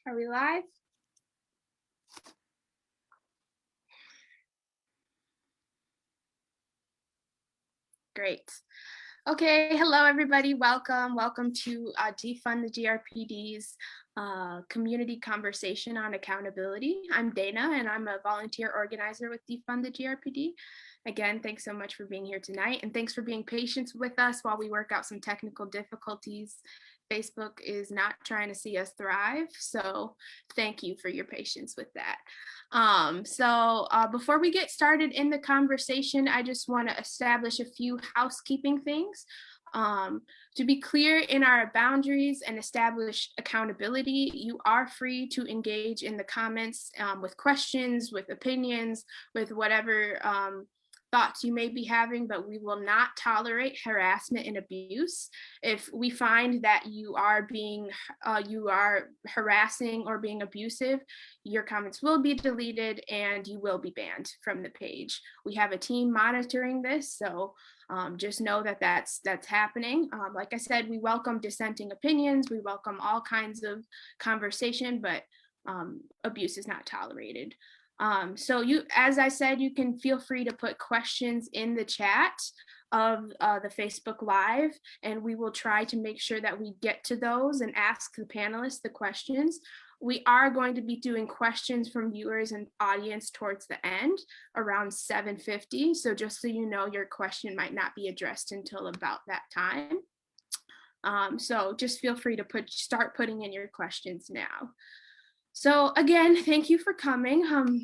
Are we live? Great. Okay, hello everybody. Welcome to Defund the GRPD's community conversation on accountability. I'm Dana and I'm a volunteer organizer with Defund the GRPD. Again, thanks so much for being here tonight, and thanks for being patient with us while we work out some technical difficulties. Facebook is not trying to see us thrive, so thank you for your patience with that. Before we get started in the conversation, I just want to establish a few housekeeping things. To be clear in our boundaries and establish accountability, you are free to engage in the comments with questions, with opinions, with whatever thoughts you may be having, but we will not tolerate harassment and abuse. If we find that you are harassing or being abusive, your comments will be deleted and you will be banned from the page. We have a team monitoring this, so just know that that's happening. Like I said, we welcome dissenting opinions. We welcome all kinds of conversation, but abuse is not tolerated. So as I said, you can feel free to put questions in the chat of the Facebook Live, and we will try to make sure that we get to those and ask the panelists the questions. We are going to be doing questions from viewers and audience towards the end, around 7:50. So just so you know, your question might not be addressed until about that time. So just feel free to start putting in your questions now. So again, thank you for coming.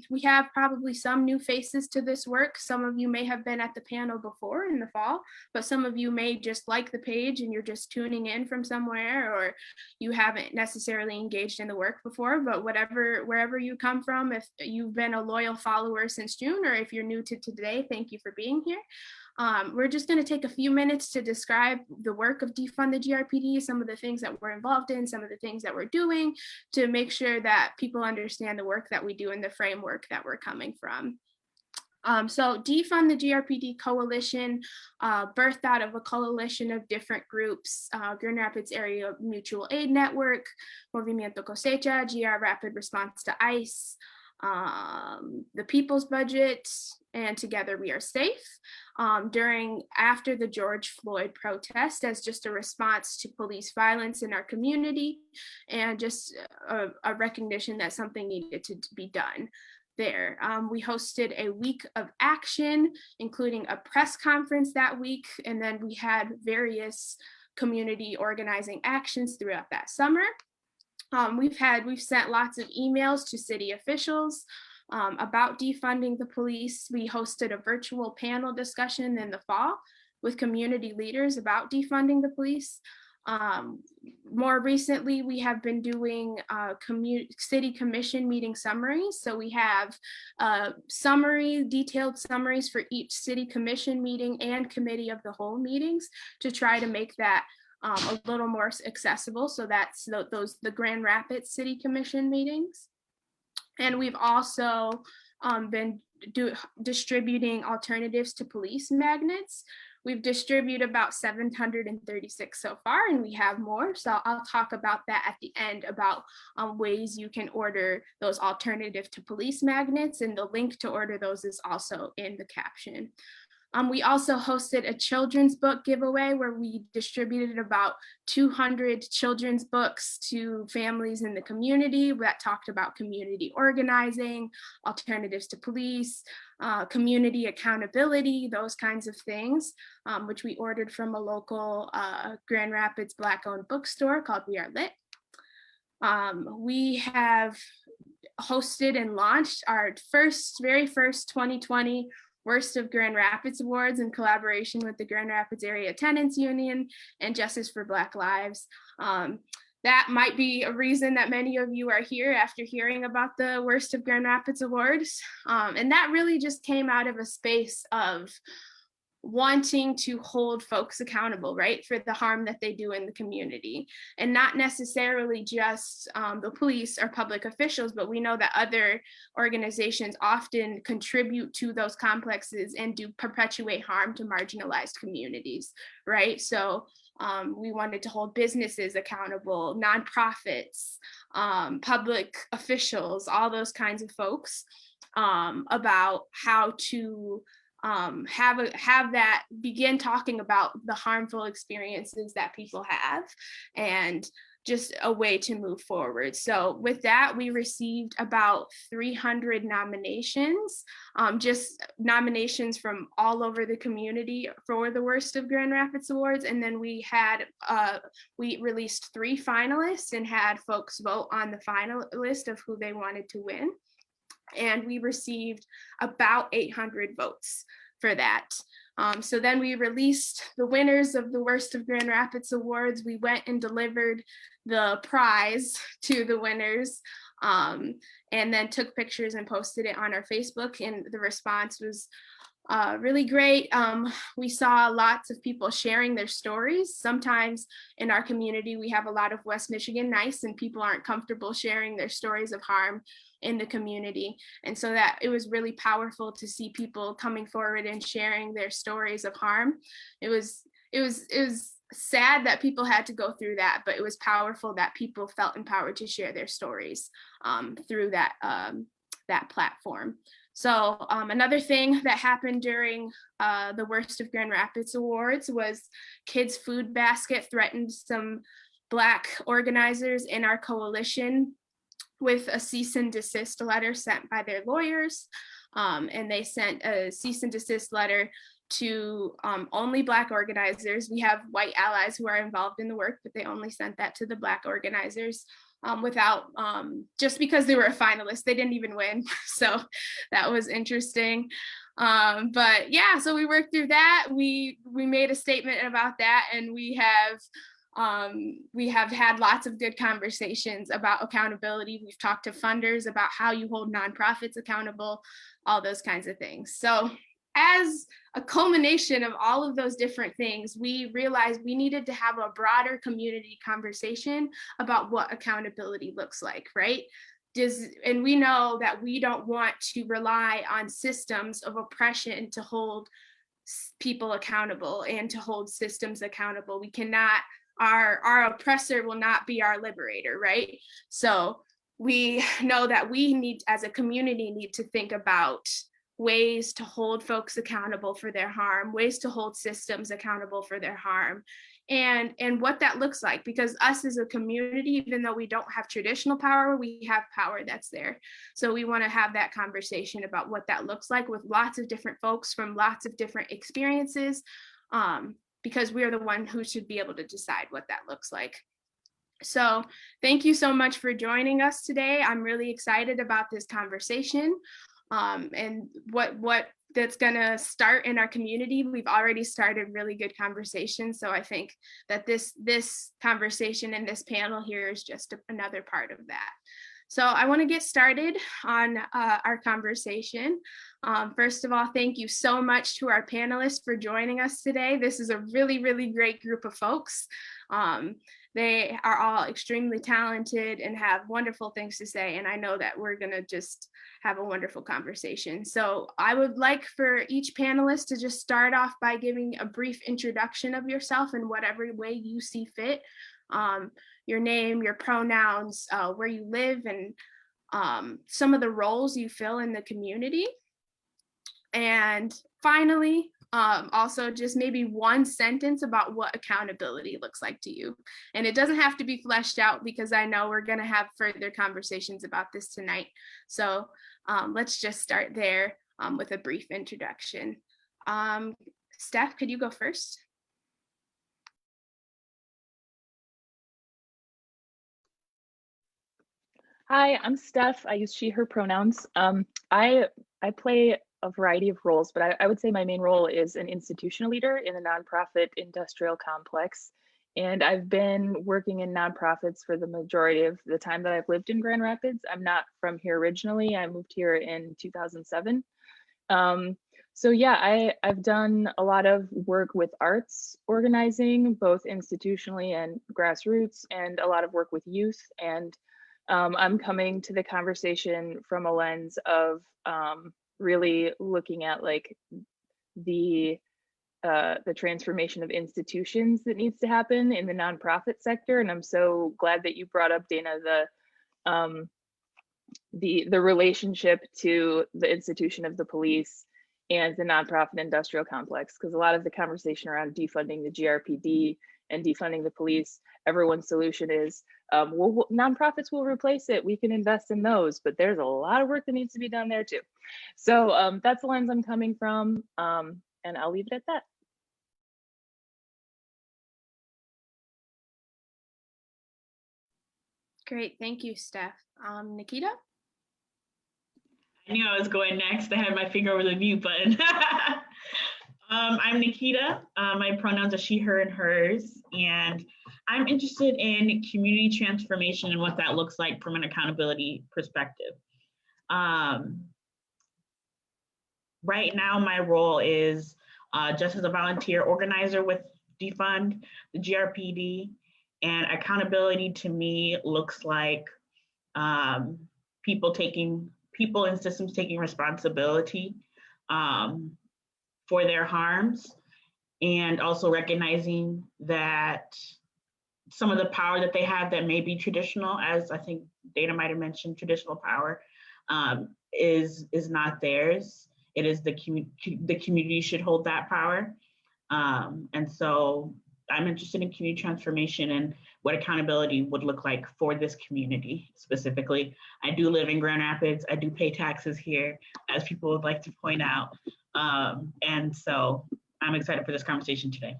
We have probably some new faces to this work. Some of you may have been at the panel before in the fall, but some of you may just like the page and you're just tuning in from somewhere, or you haven't necessarily engaged in the work before. But wherever you come from, if you've been a loyal follower since June, or if you're new to today, thank you for being here. We're just going to take a few minutes to describe the work of Defund the GRPD, some of the things that we're involved in, some of the things that we're doing to make sure that people understand the work that we do and the framework that we're coming from. So Defund the GRPD Coalition, birthed out of a coalition of different groups, Grand Rapids Area Mutual Aid Network, Movimiento Cosecha, GR Rapid Response to ICE, the People's Budget, and Together We Are Safe. After the George Floyd protest, as just a response to police violence in our community, and just a recognition that something needed to be done there. We hosted a week of action, including a press conference that week, and then we had various community organizing actions throughout that summer. We've sent lots of emails to city officials about defunding the police. We hosted a virtual panel discussion in the fall with community leaders about defunding the police. More recently, we have been doing city commission meeting summaries. So we have detailed summaries for each city commission meeting and committee of the whole meetings to try to make that a little more accessible. So that's the Grand Rapids City Commission meetings. And we've also been distributing alternatives to police magnets. We've distributed about 736 so far, and we have more. So I'll talk about that at the end, about ways you can order those alternative to police magnets, and the link to order those is also in the caption. We also hosted a children's book giveaway where we distributed about 200 children's books to families in the community that talked about community organizing, alternatives to police, community accountability, those kinds of things, which we ordered from a local Grand Rapids Black-owned bookstore called We Are Lit. We have hosted and launched our very first 2020 Worst of Grand Rapids Awards in collaboration with the Grand Rapids Area Tenants Union and Justice for Black Lives. That might be a reason that many of you are here after hearing about the Worst of Grand Rapids Awards. And that really just came out of a space of wanting to hold folks accountable, right, for the harm that they do in the community. And not necessarily just the police or public officials, but we know that other organizations often contribute to those complexes and do perpetuate harm to marginalized communities, right? So we wanted to hold businesses accountable, nonprofits, public officials, all those kinds of folks, about how to have that begin talking about the harmful experiences that people have, and just a way to move forward. So with that, we received about 300 nominations, just nominations from all over the community for the Worst of Grand Rapids Awards. And then we released 3 finalists and had folks vote on the final list of who they wanted to win. And we received about 800 votes for that. So then we released the winners of the Worst of Grand Rapids Awards. We went and delivered the prize to the winners, and then took pictures and posted it on our Facebook, and the response was really great. We saw lots of people sharing their stories. Sometimes in our community, we have a lot of West Michigan nice, and people aren't comfortable sharing their stories of harm in the community. And so that it was really powerful to see people coming forward and sharing their stories of harm. It was sad that people had to go through that, but it was powerful that people felt empowered to share their stories through that platform. So another thing that happened during the Worst of Grand Rapids Awards was Kids Food Basket threatened some Black organizers in our coalition with a cease and desist letter sent by their lawyers. And they sent a cease and desist letter to only Black organizers. We have white allies who are involved in the work, but they only sent that to the Black organizers. Without, just because they were a finalist, they didn't even win. So that was interesting. But yeah, so we worked through that. We made a statement about that, and we have had lots of good conversations about accountability. We've talked to funders about how you hold nonprofits accountable, all those kinds of things. So as a culmination of all of those different things, we realized we needed to have a broader community conversation about what accountability looks like, right? And we know that we don't want to rely on systems of oppression to hold people accountable and to hold systems accountable. We cannot, our oppressor will not be our liberator, right? So we know that we need, as a community, need to think about ways to hold folks accountable for their harm, ways to hold systems accountable for their harm, and what that looks like. Because us as a community, even though we don't have traditional power, we have power that's there. So we want to have that conversation about what that looks like with lots of different folks from lots of different experiences, because we are the one who should be able to decide what that looks like. So thank you so much for joining us today. I'm really excited about this conversation. And what that's going to start in our community. We've already started really good conversations. So I think that this conversation and this panel here is just another part of that. So I want to get started on our conversation. First of all, thank you so much to our panelists for joining us today. This is a really, really great group of folks. They are all extremely talented and have wonderful things to say. And I know that we're going to just have a wonderful conversation. So I would like for each panelist to just start off by giving a brief introduction of yourself in whatever way you see fit. Your name, your pronouns, where you live, and some of the roles you fill in the community. And finally, also just maybe one sentence about what accountability looks like to you. And it doesn't have to be fleshed out, because I know we're going to have further conversations about this tonight. So let's just start there with a brief introduction. Steph, could you go first? Hi, I'm Steph. I use she, her pronouns. I play a variety of roles, but I would say my main role is an institutional leader in a nonprofit industrial complex. And I've been working in nonprofits for the majority of the time that I've lived in Grand Rapids. I'm not from here originally. I moved here in 2007. So yeah, I've done a lot of work with arts organizing, both institutionally and grassroots, and a lot of work with youth. And I'm coming to the conversation from a lens of really looking at like the the transformation of institutions that needs to happen in the nonprofit sector. And I'm so glad that you brought up, Dana, um, the relationship to the institution of the police and the nonprofit industrial complex, because a lot of the conversation around defunding the GRPD and defunding the police, everyone's solution is, well, nonprofits will replace it. We can invest in those, but there's a lot of work that needs to be done there too. So that's the lens I'm coming from, and I'll leave it at that. Great, thank you, Steph. Nikita? I knew I was going next. I had my finger over the mute button. I'm Nikita. My pronouns are she, her, and hers. And I'm interested in community transformation and what that looks like from an accountability perspective. Right now, my role is just as a volunteer organizer with Defund, the GRPD, and accountability to me looks like people and systems taking responsibility for their harms, and also recognizing that some of the power that they have that may be traditional, as I think Dana might have mentioned, traditional power is not theirs. It is the community should hold that power. And so I'm interested in community transformation and what accountability would look like for this community specifically. I do live in Grand Rapids. I do pay taxes here, as people would like to point out. And so I'm excited for this conversation today.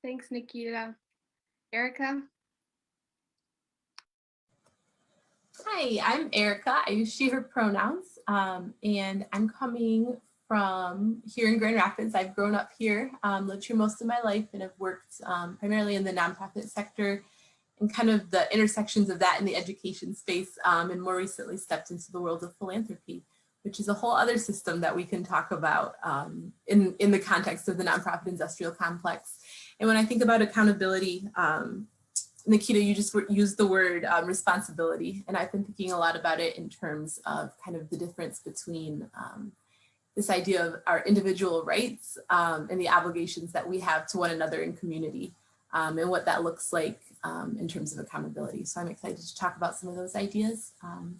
Thanks, Nikita. Erica? Hi, I'm Erica. I use she, her pronouns, and I'm coming from here in Grand Rapids. I've grown up here, lived here most of my life, and have worked primarily in the nonprofit sector and kind of the intersections of that in the education space, and more recently stepped into the world of philanthropy, which is a whole other system that we can talk about in the context of the nonprofit industrial complex. And when I think about accountability, Nikita, you just used the word responsibility, and I've been thinking a lot about it in terms of kind of the difference between this idea of our individual rights and the obligations that we have to one another in community, and what that looks like in terms of accountability. So I'm excited to talk about some of those ideas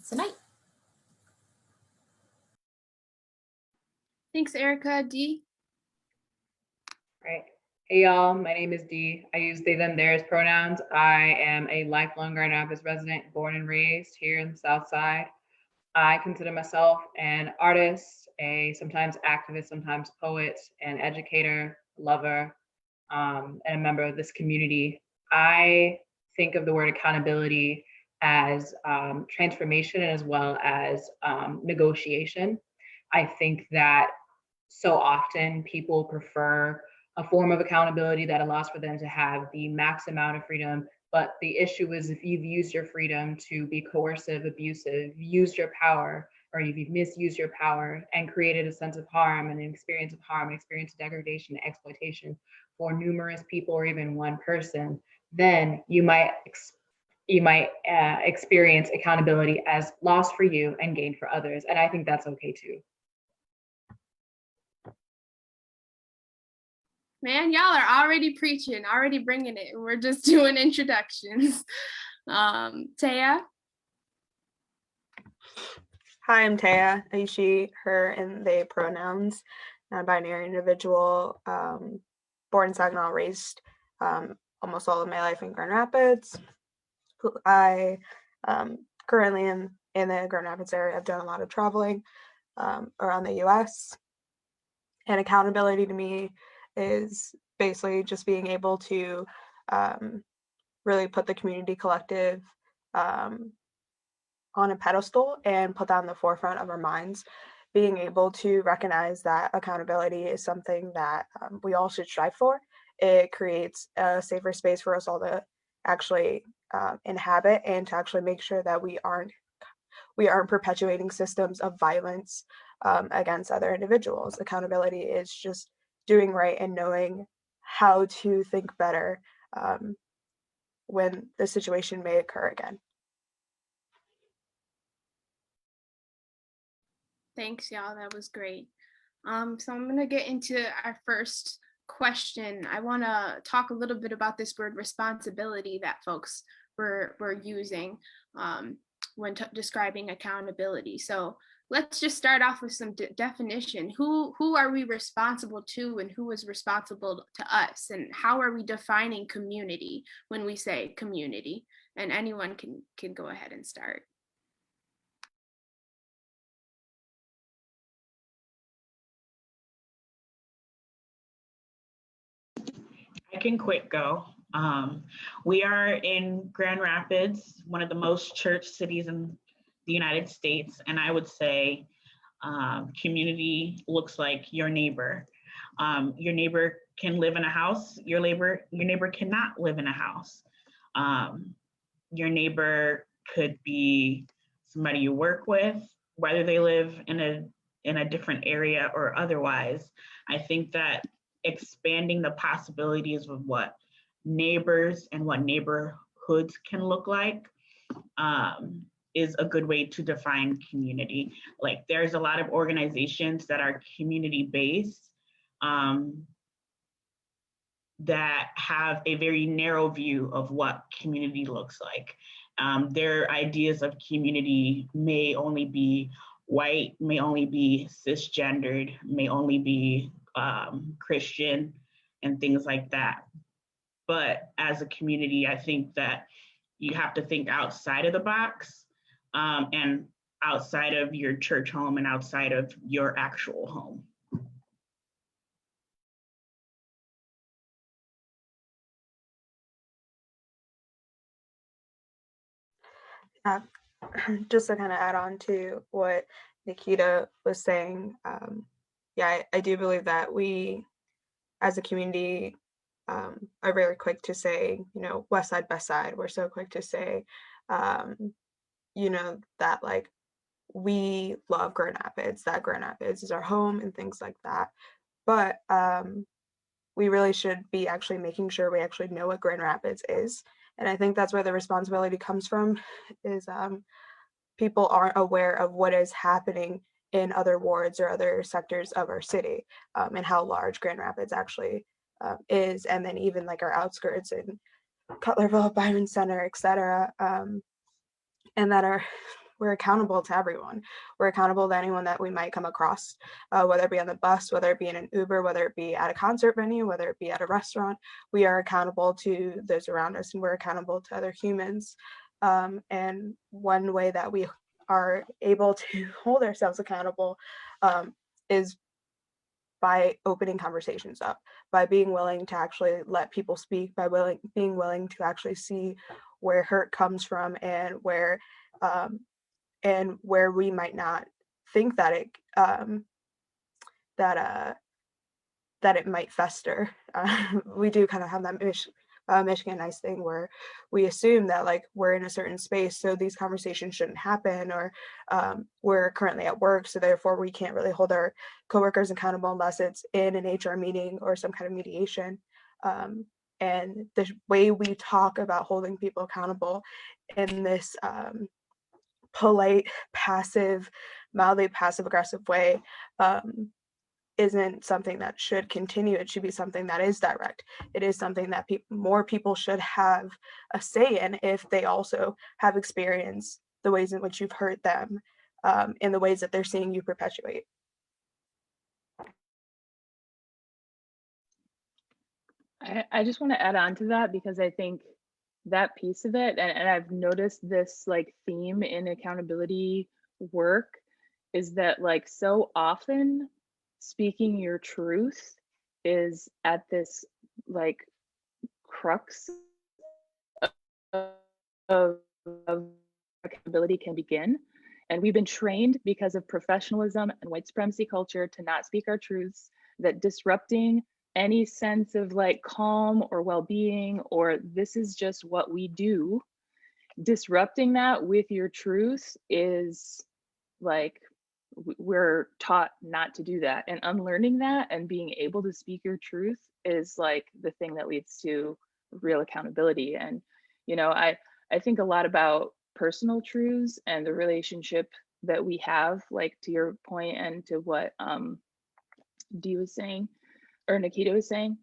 tonight. Thanks, Erica. Dee? Right. Hey y'all, my name is Dee. I use they, them, theirs pronouns. I am a lifelong Grand Rapids resident, born and raised here in the South Side. I consider myself an artist, a sometimes activist, sometimes poet, an educator, lover, and a member of this community. I think of the word accountability as transformation as well as negotiation. I think that so often people prefer a form of accountability that allows for them to have the max amount of freedom. But the issue is if you've used your freedom to be coercive, abusive, used your power, or if you've misused your power and created a sense of harm and an experience of harm, an experience of degradation, exploitation for numerous people or even one person, then you might experience accountability as loss for you and gain for others. And I think that's okay too. Man, y'all are already preaching, already bringing it. We're just doing introductions. Taya? Hi, I'm Taya. I use she, her, and they pronouns. Non-binary individual, born in Saginaw, raised almost all of my life in Grand Rapids. I currently am in the Grand Rapids area. I've done a lot of traveling around the US. And accountability to me is basically just being able to really put the community collective on a pedestal and put that in the forefront of our minds. Being able to recognize that accountability is something that we all should strive for. It creates a safer space for us all to actually inhabit and to actually make sure that we aren't we aren't perpetuating systems of violence against other individuals. Accountability is just doing right and knowing how to think better when the situation may occur again. Thanks, y'all. That was great. So I'm gonna get into our first question. I want to talk a little bit about this word responsibility that folks were using when describing accountability. So let's just start off with some definition. Who are we responsible to, and who is responsible to us, and how are we defining community when we say community? And anyone can go ahead and start. I can quick go. We are in Grand Rapids, one of the most church cities in the United States. And I would say community looks like your neighbor. Your neighbor can live in a house, your neighbor cannot live in a house. Your neighbor could be somebody you work with, whether they live in a different area or otherwise. I think that expanding the possibilities of what neighbors and what neighborhoods can look like is a good way to define community. Like, there's a lot of organizations that are community-based that have a very narrow view of what community looks like. Their ideas of community may only be white, may only be cisgendered, may only be Christian, and things like that. But as a community, I think that you have to think outside of the box and outside of your church home and outside of your actual home. Just to kind of add on to what Nikita was saying, yeah, I do believe that we, as a community, are very quick to say, West Side, Best Side. We're so quick to say, that like we love Grand Rapids, that Grand Rapids is our home and things like that. But we really should be actually making sure we actually know what Grand Rapids is. And I think that's where the responsibility comes from, is people aren't aware of what is happening in other wards or other sectors of our city, and how large Grand Rapids actually is. And then even like our outskirts in Cutlerville, Byron Center, etc. And that we're accountable to everyone. We're accountable to anyone that we might come across, whether it be on the bus, whether it be in an Uber, whether it be at a concert venue, whether it be at a restaurant. We are accountable to those around us, and we're accountable to other humans. And one way that we are able to hold ourselves accountable is by opening conversations up, by being willing to actually let people speak, by being willing to actually see where hurt comes from, and where we might not think that it might fester. We do kind of have that Michigan nice thing where we assume that like we're in a certain space, so these conversations shouldn't happen, or we're currently at work, so therefore we can't really hold our coworkers accountable unless it's in an HR meeting or some kind of mediation. And the way we talk about holding people accountable in this polite, passive, mildly passive aggressive way isn't something that should continue. It should be something that is direct. It is something that more people should have a say in, if they also have experienced the ways in which you've hurt them, in the ways that they're seeing you perpetuate. I just want to add on to that, because I think that piece of it, and I've noticed this like theme in accountability work, is that like so often speaking your truth is at this like crux of accountability can begin. And we've been trained, because of professionalism and white supremacy culture, to not speak our truths, that disrupting any sense of like calm or well-being, or this is just what we do, disrupting that with your truth is like, we're taught not to do that, and unlearning that and being able to speak your truth is like the thing that leads to real accountability. And I think a lot about personal truths and the relationship that we have, like to your point and to what Dee was saying, or Nikita was saying,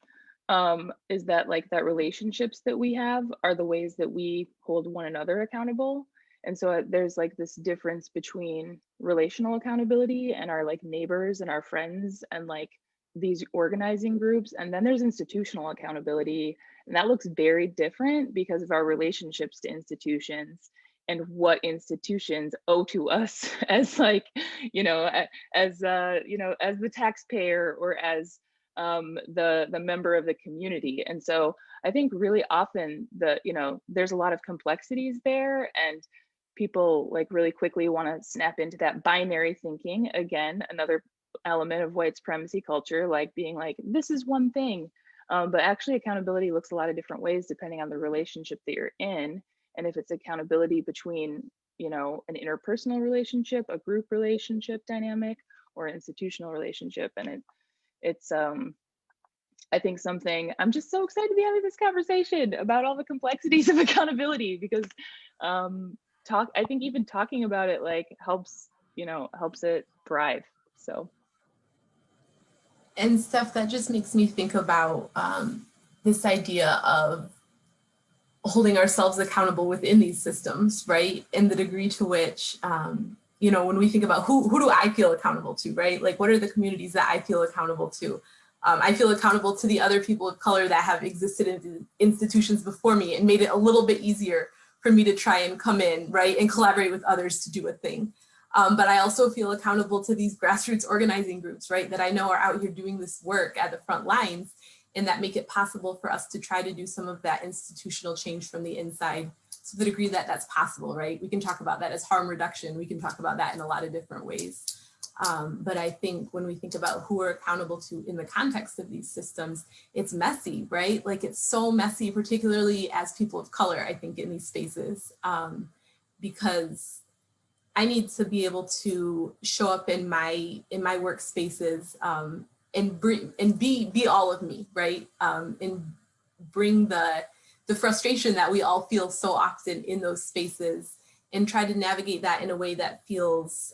is that like that relationships that we have are the ways that we hold one another accountable. And so there's like this difference between relational accountability and our like neighbors and our friends and like these organizing groups. And then there's institutional accountability. And that looks very different because of our relationships to institutions and what institutions owe to us as like, as the taxpayer or as the member of the community. And so I think really often there's a lot of complexities there, and people like really quickly want to snap into that binary thinking. Again, another element of white supremacy culture, like being like, this is one thing. But actually accountability looks a lot of different ways depending on the relationship that you're in. And if it's accountability between, an interpersonal relationship, a group relationship dynamic, or an institutional relationship. And it's I think something I'm just so excited to be having this conversation about all the complexities of accountability, because I think even talking about it like helps it thrive. So. And stuff that just makes me think about this idea of holding ourselves accountable within these systems, right? And the degree to which, when we think about who do I feel accountable to, right? Like, what are the communities that I feel accountable to? I feel accountable to the other people of color that have existed in institutions before me and made it a little bit easier for me to try and come in, right, and collaborate with others to do a thing. But I also feel accountable to these grassroots organizing groups, right, that I know are out here doing this work at the front lines and that make it possible for us to try to do some of that institutional change from the inside to the degree that that's possible, right? We can talk about that as harm reduction. We can talk about that in a lot of different ways. But I think when we think about who we're accountable to in the context of these systems, it's messy, right? Like, it's so messy, particularly as people of color, I think, in these spaces, because I need to be able to show up in my workspaces and be all of me, right? And bring the frustration that we all feel so often in those spaces, and try to navigate that in a way that feels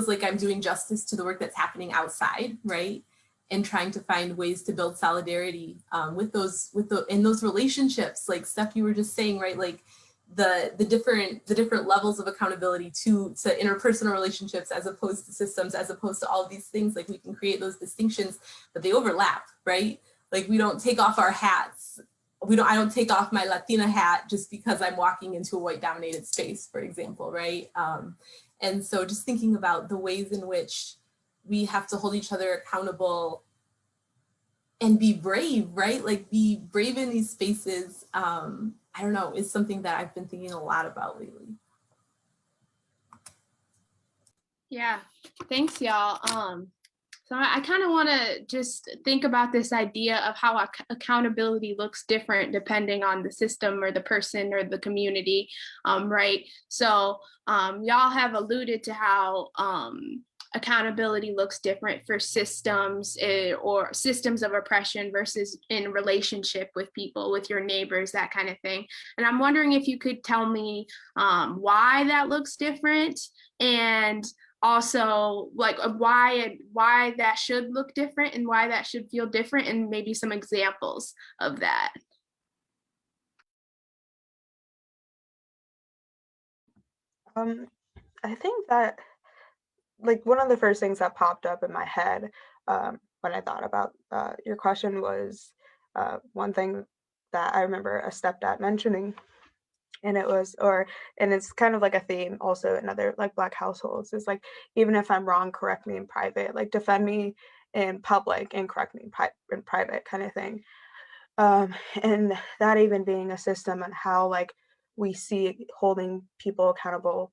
like I'm doing justice to the work that's happening outside, right? And trying to find ways to build solidarity in those relationships, like stuff you were just saying, right? Like the different levels of accountability to interpersonal relationships as opposed to systems, as opposed to all of these things. Like, we can create those distinctions, but they overlap, right? Like, we don't take off our hats. I don't take off my Latina hat just because I'm walking into a white dominated space, for example, right? And so just thinking about the ways in which we have to hold each other accountable and be brave, right? Like, be brave in these spaces, I don't know, is something that I've been thinking a lot about lately. Yeah, thanks, y'all. So I kind of want to just think about this idea of how accountability looks different depending on the system or the person or the community, right? So y'all have alluded to how accountability looks different for systems or systems of oppression versus in relationship with people, with your neighbors, that kind of thing. And I'm wondering if you could tell me why that looks different, and also like why that should look different and why that should feel different, and maybe some examples of that. I think that like one of the first things that popped up in my head when I thought about your question was one thing that I remember a stepdad mentioning, and it's kind of like a theme also in other like Black households, is like, even if I'm wrong, correct me in private, like defend me in public and correct me in private, kind of thing. And that even being a system and how like we see holding people accountable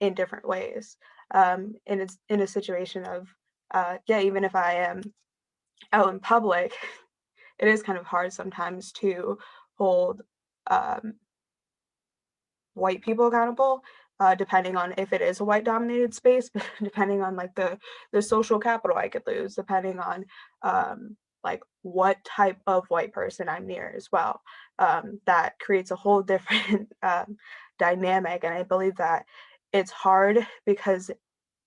in different ways. And it's in a situation of even if I am out in public, it is kind of hard sometimes to hold white people accountable, depending on if it is a white dominated space, depending on like the social capital I could lose, depending on like what type of white person I'm near as well. That creates a whole different dynamic. And I believe that it's hard because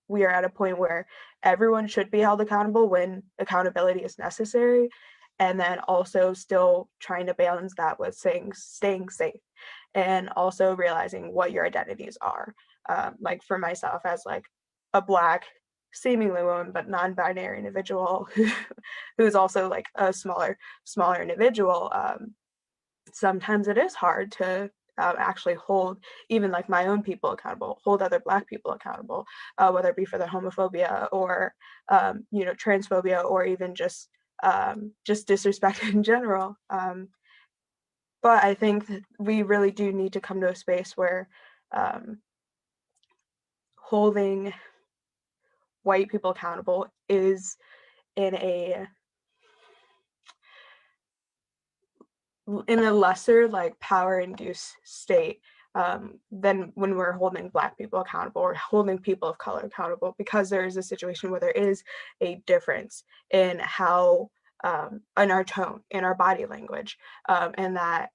we are at a point where everyone should be held accountable when accountability is necessary. And then also still trying to balance that with staying safe and also realizing what your identities are. Like for myself as like a Black, seemingly woman, but non-binary individual who's also like a smaller individual, sometimes it is hard to actually hold even like my own people accountable, hold other Black people accountable, whether it be for their homophobia or transphobia or even just disrespect in general. But I think that we really do need to come to a space where holding white people accountable is in a lesser like power induced state than when we're holding Black people accountable or holding people of color accountable, because there is a situation where there is a difference in how in our tone, in our body language, and that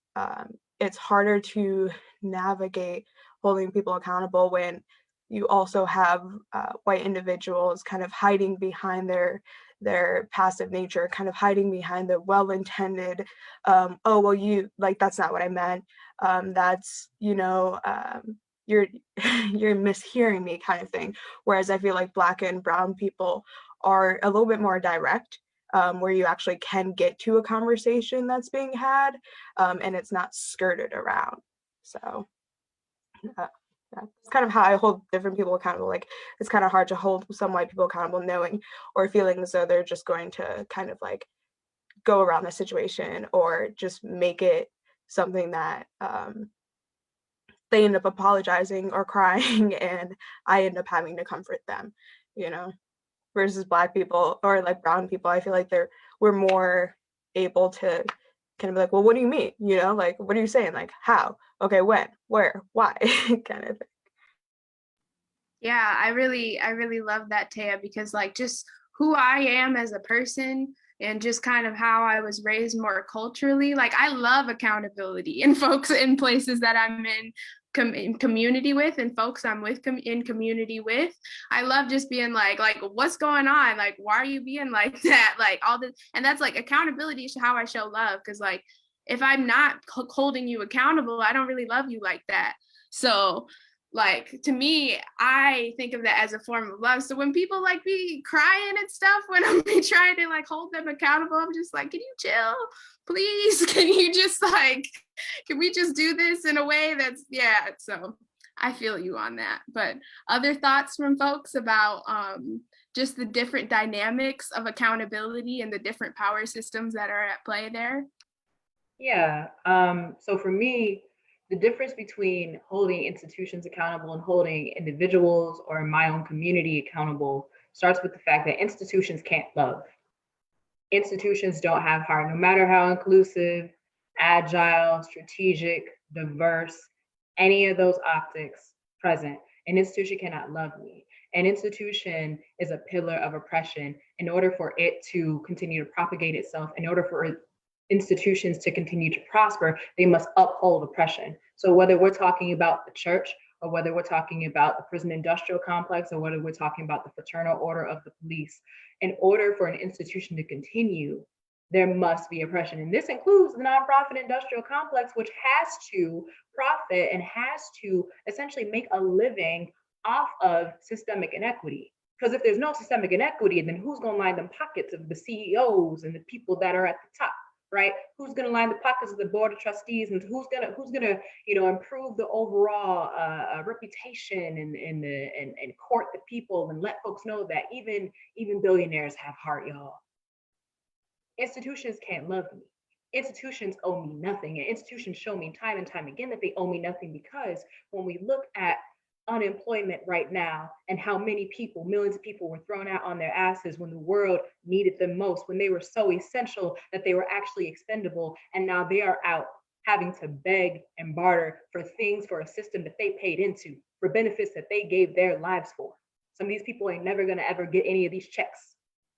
it's harder to navigate holding people accountable when you also have white individuals kind of hiding behind their passive nature, kind of hiding behind the well-intended, oh, well, you like, that's not what I meant. That's, you're you're mishearing me kind of thing. Whereas I feel like Black and brown people are a little bit more direct, where you actually can get to a conversation that's being had, and it's not skirted around. So that's kind of how I hold different people accountable. Like, it's kind of hard to hold some white people accountable knowing or feeling as though they're just going to kind of like go around the situation or just make it something that they end up apologizing or crying and I end up having to comfort them, versus Black people or like brown people. I feel like we're more able to kind of be like, well, what do you mean? Like, what are you saying? Like, how? Okay, when, where, why? Kind of thing. Yeah, I really love that, Taya, because like just who I am as a person and just kind of how I was raised more culturally, like I love accountability in folks in places that I'm in community with and folks I'm with in community with. I love just being like what's going on? Like, why are you being like that? Like all this, and that's like accountability is how I show love. Cause like if I'm not holding you accountable, I don't really love you like that. So like to me, I think of that as a form of love. So when people like be crying and stuff when I'm trying to like hold them accountable, I'm just like, can you chill, please? Can you just like, can we just do this in a way that's, yeah. So I feel you on that. But other thoughts from folks about just the different dynamics of accountability and the different power systems that are at play there? Yeah. So for me, the difference between holding institutions accountable and holding individuals or my own community accountable starts with the fact that institutions can't love. Institutions don't have heart, no matter how inclusive, agile, strategic, diverse, any of those optics present. An institution cannot love me. An institution is a pillar of oppression. In order for it to continue to propagate itself, in order for institutions to continue to prosper, they must uphold oppression. So whether we're talking about the church, or whether we're talking about the prison industrial complex, or whether we're talking about the fraternal order of the police, in order for an institution to continue, there must be oppression. And this includes the nonprofit industrial complex, which has to profit and has to essentially make a living off of systemic inequity. Because if there's no systemic inequity, then who's going to line the pockets of the CEOs and the people that are at the top? Right? Who's going to line the pockets of the board of trustees, and who's going to improve the overall reputation and court the people and let folks know that even billionaires have heart, y'all. Institutions can't love me. Institutions owe me nothing, and institutions show me time and time again that they owe me nothing, because when we look at unemployment right now and how many people, millions of people, were thrown out on their asses when the world needed them most, when they were so essential that they were actually expendable, and now they are out having to beg and barter for things, for a system that they paid into, for benefits that they gave their lives for. Some of these people ain't never gonna ever get any of these checks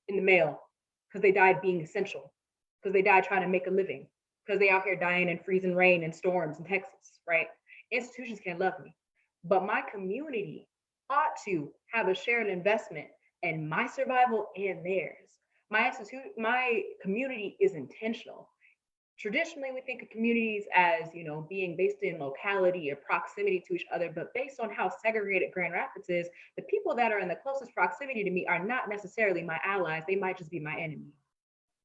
in the mail because they died being essential, because they died trying to make a living, because they out here dying in freezing rain and storms in Texas, right? Institutions can love me, but my community ought to have a shared investment in my survival and theirs. My community is intentional. Traditionally, we think of communities as, you know, being based in locality or proximity to each other, but based on how segregated Grand Rapids is, the people that are in the closest proximity to me are not necessarily my allies. They might just be my enemy.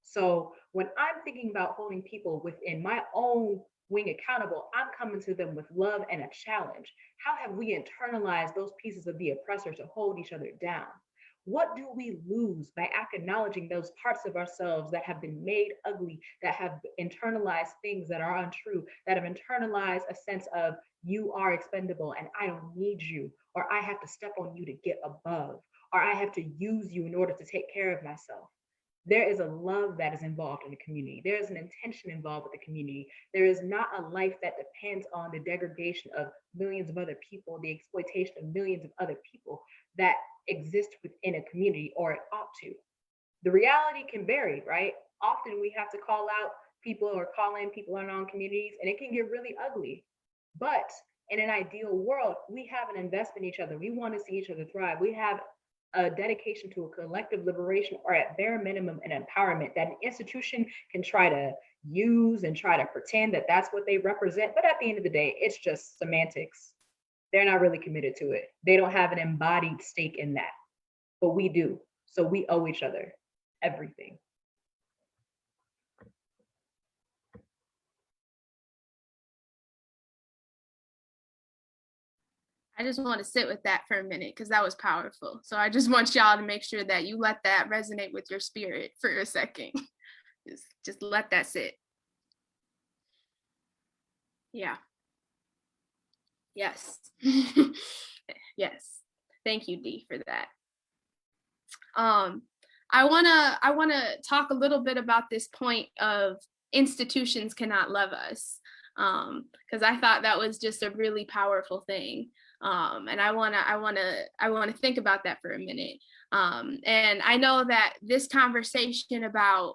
So when I'm thinking about holding people within my own wing accountable, I'm coming to them with love and a challenge. How have we internalized those pieces of the oppressor to hold each other down? What do we lose by acknowledging those parts of ourselves that have been made ugly, that have internalized things that are untrue, that have internalized a sense of you are expendable and I don't need you, or I have to step on you to get above, or I have to use you in order to take care of myself? There is a love that is involved in the community. There is an intention involved with the community. There is not a life that depends on the degradation of millions of other people, the exploitation of millions of other people that exist within a community, or it ought to. The reality can vary, right? Often we have to call out people or call in people in our own communities, and it can get really ugly. But in an ideal world, we have an investment in each other. We want to see each other thrive. We have a dedication to a collective liberation, or at bare minimum, an empowerment that an institution can try to use and try to pretend that that's what they represent. But at the end of the day, it's just semantics. They're not really committed to it. They don't have an embodied stake in that, but we do. So we owe each other everything. I just want to sit with that for a minute because that was powerful. So I just want y'all to make sure that you let that resonate with your spirit for a second. just let that sit. Yeah. Yes. Yes. Thank you, Dee, for that. I wanna talk a little bit about this point of institutions cannot love us, because I thought that was just a really powerful thing. And I wanna think about that for a minute. And I know that this conversation about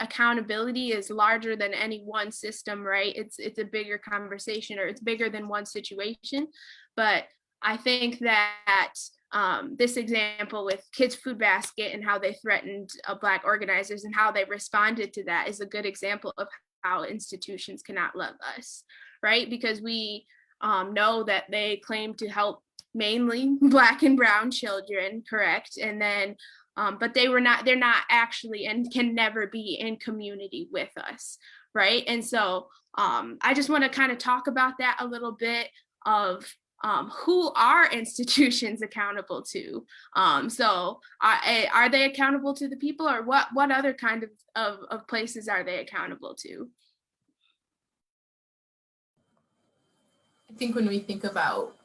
accountability is larger than any one system, right? It's a bigger conversation, or it's bigger than one situation. But I think that this example with Kids Food Basket and how they threatened Black organizers and how they responded to that is a good example of how institutions cannot love us, right? Because we know that they claim to help mainly Black and brown children, correct? And then, but they're not actually and can never be in community with us, right? And so I just want to kind of talk about that a little bit of who are institutions accountable to? So are they accountable to the people, or what other kind of places are they accountable to? I think when we think about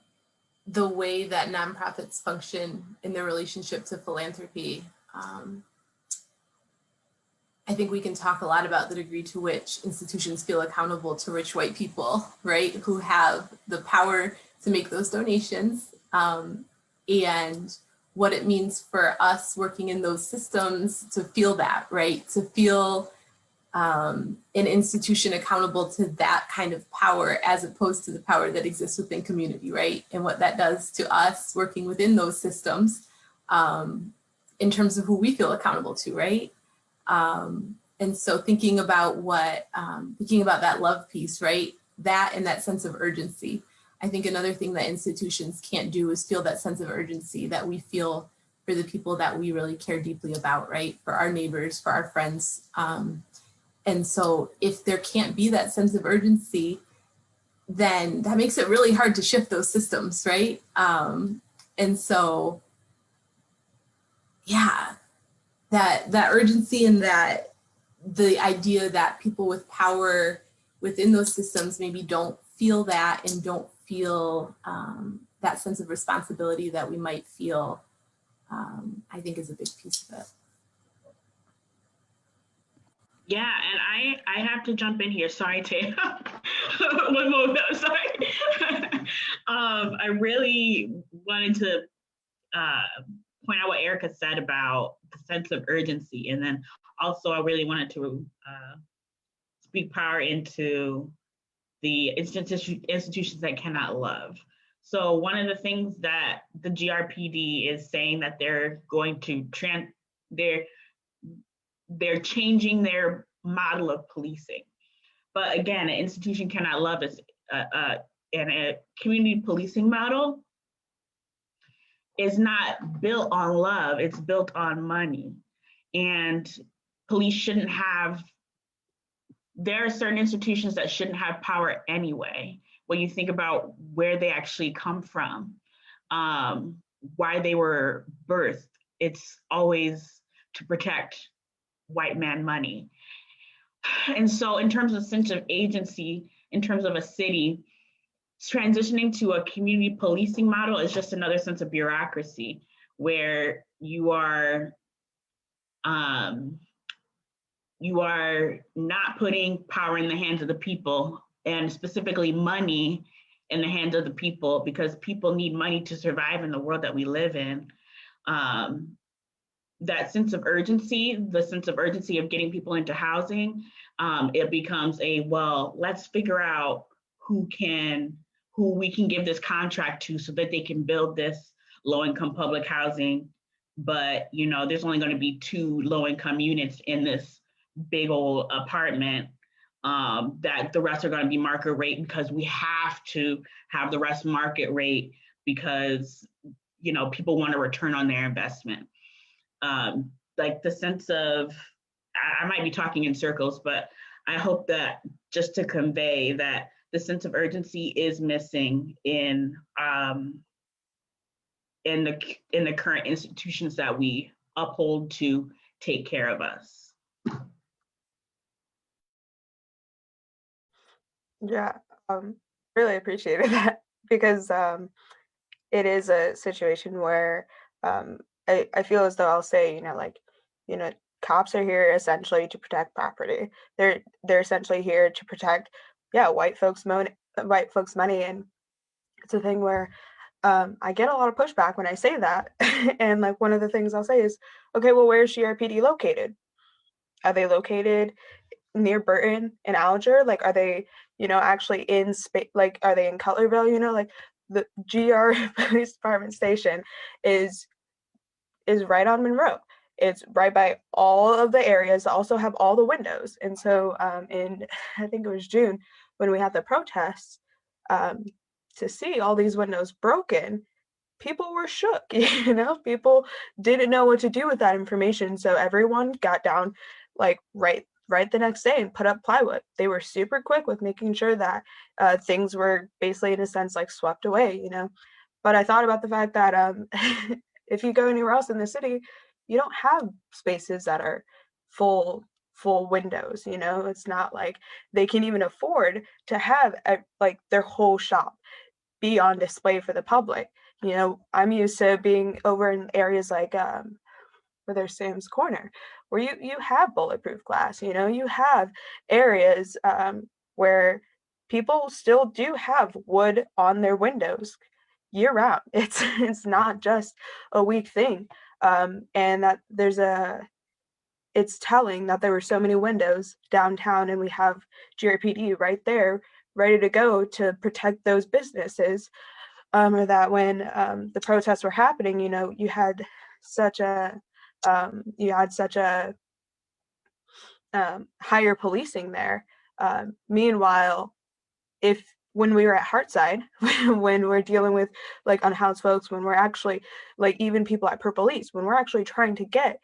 the way that nonprofits function in their relationship to philanthropy, I think we can talk a lot about the degree to which institutions feel accountable to rich white people, right, who have the power to make those donations, and what it means for us working in those systems to feel that, right, to feel an institution accountable to that kind of power as opposed to the power that exists within community, right? And what that does to us working within those systems in terms of who we feel accountable to, right? And so thinking about that love piece, right? That and that sense of urgency. I think another thing that institutions can't do is feel that sense of urgency that we feel for the people that we really care deeply about, right? For our neighbors, for our friends. And so if there can't be that sense of urgency, then that makes it really hard to shift those systems, right? And so, yeah, that urgency and that the idea that people with power within those systems maybe don't feel that and don't feel that sense of responsibility that we might feel, I think is a big piece of it. Yeah, and I have to jump in here. Sorry, Tay. One moment. Sorry. I really wanted to point out what Erica said about the sense of urgency, and then also I really wanted to speak power into the institutions that cannot love. So one of the things that the GRPD is saying that they're going to they're changing their model of policing. But again, an institution cannot love us, and a community policing model is not built on love, it's built on money. And police shouldn't have, there are certain institutions that shouldn't have power anyway. When you think about where they actually come from, why they were birthed, it's always to protect white man money. And so in terms of sense of agency, in terms of a city, transitioning to a community policing model is just another sense of bureaucracy where you are not putting power in the hands of the people, and specifically money in the hands of the people, because people need money to survive in the world that we live in. That sense of urgency, the sense of urgency of getting people into housing, it becomes a, well, let's figure out who we can give this contract to so that they can build this low-income public housing. But there's only going to be 2 low-income units in this big old apartment, that the rest are going to be market rate, because we have to have the rest market rate because people want a return on their investment. Like the sense of, I might be talking in circles, but I hope that just to convey that the sense of urgency is missing in the current institutions that we uphold to take care of us. Yeah, really appreciated that, because it is a situation where I feel as though I'll say, cops are here essentially to protect property. They're essentially here to protect, white folks' money, and it's a thing where I get a lot of pushback when I say that. And like one of the things I'll say is, okay, well, where's GRPD located? Are they located near Burton and Alger? Like, are they, actually in space? Like, are they in Cutlerville? Like the GR Police Department station is right on Monroe. It's right by all of the areas that also have all the windows. And so in, I think it was June, when we had the protests, to see all these windows broken, people were shook. People didn't know what to do with that information. So everyone got down like right the next day and put up plywood. They were super quick with making sure that things were basically, in a sense, like swept away, But I thought about the fact that if you go anywhere else in the city, you don't have spaces that are full windows. It's not like they can even afford to have like their whole shop be on display for the public. I'm used to being over in areas like where there's Sam's Corner, where you have bulletproof glass. You have areas where people still do have wood on their windows year round. It's not just a weak thing, and that it's telling that there were so many windows downtown, and we have GRPD right there ready to go to protect those businesses. Or that when the protests were happening, you had such a higher policing there. Meanwhile, when we were at Hartside, when we're dealing with like unhoused folks, when we're actually like even people at Purple East, when we're actually trying to get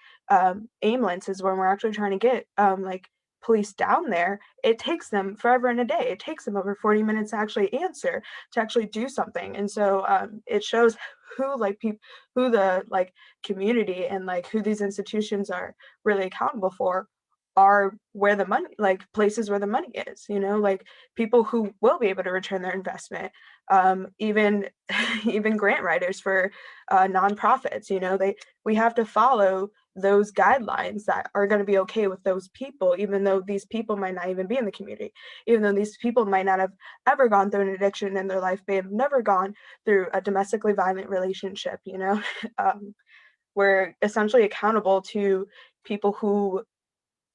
ambulances, when we're actually trying to get like police down there, it takes them forever and a day. It takes them over 40 minutes to actually answer, to actually do something. And so it shows who the like community and like who these institutions are really accountable for are where the money, like places where the money is, like people who will be able to return their investment, even grant writers for nonprofits. We have to follow those guidelines that are going to be okay with those people, even though these people might not even be in the community, even though these people might not have ever gone through an addiction in their life, they have never gone through a domestically violent relationship, you know. We're essentially accountable to people who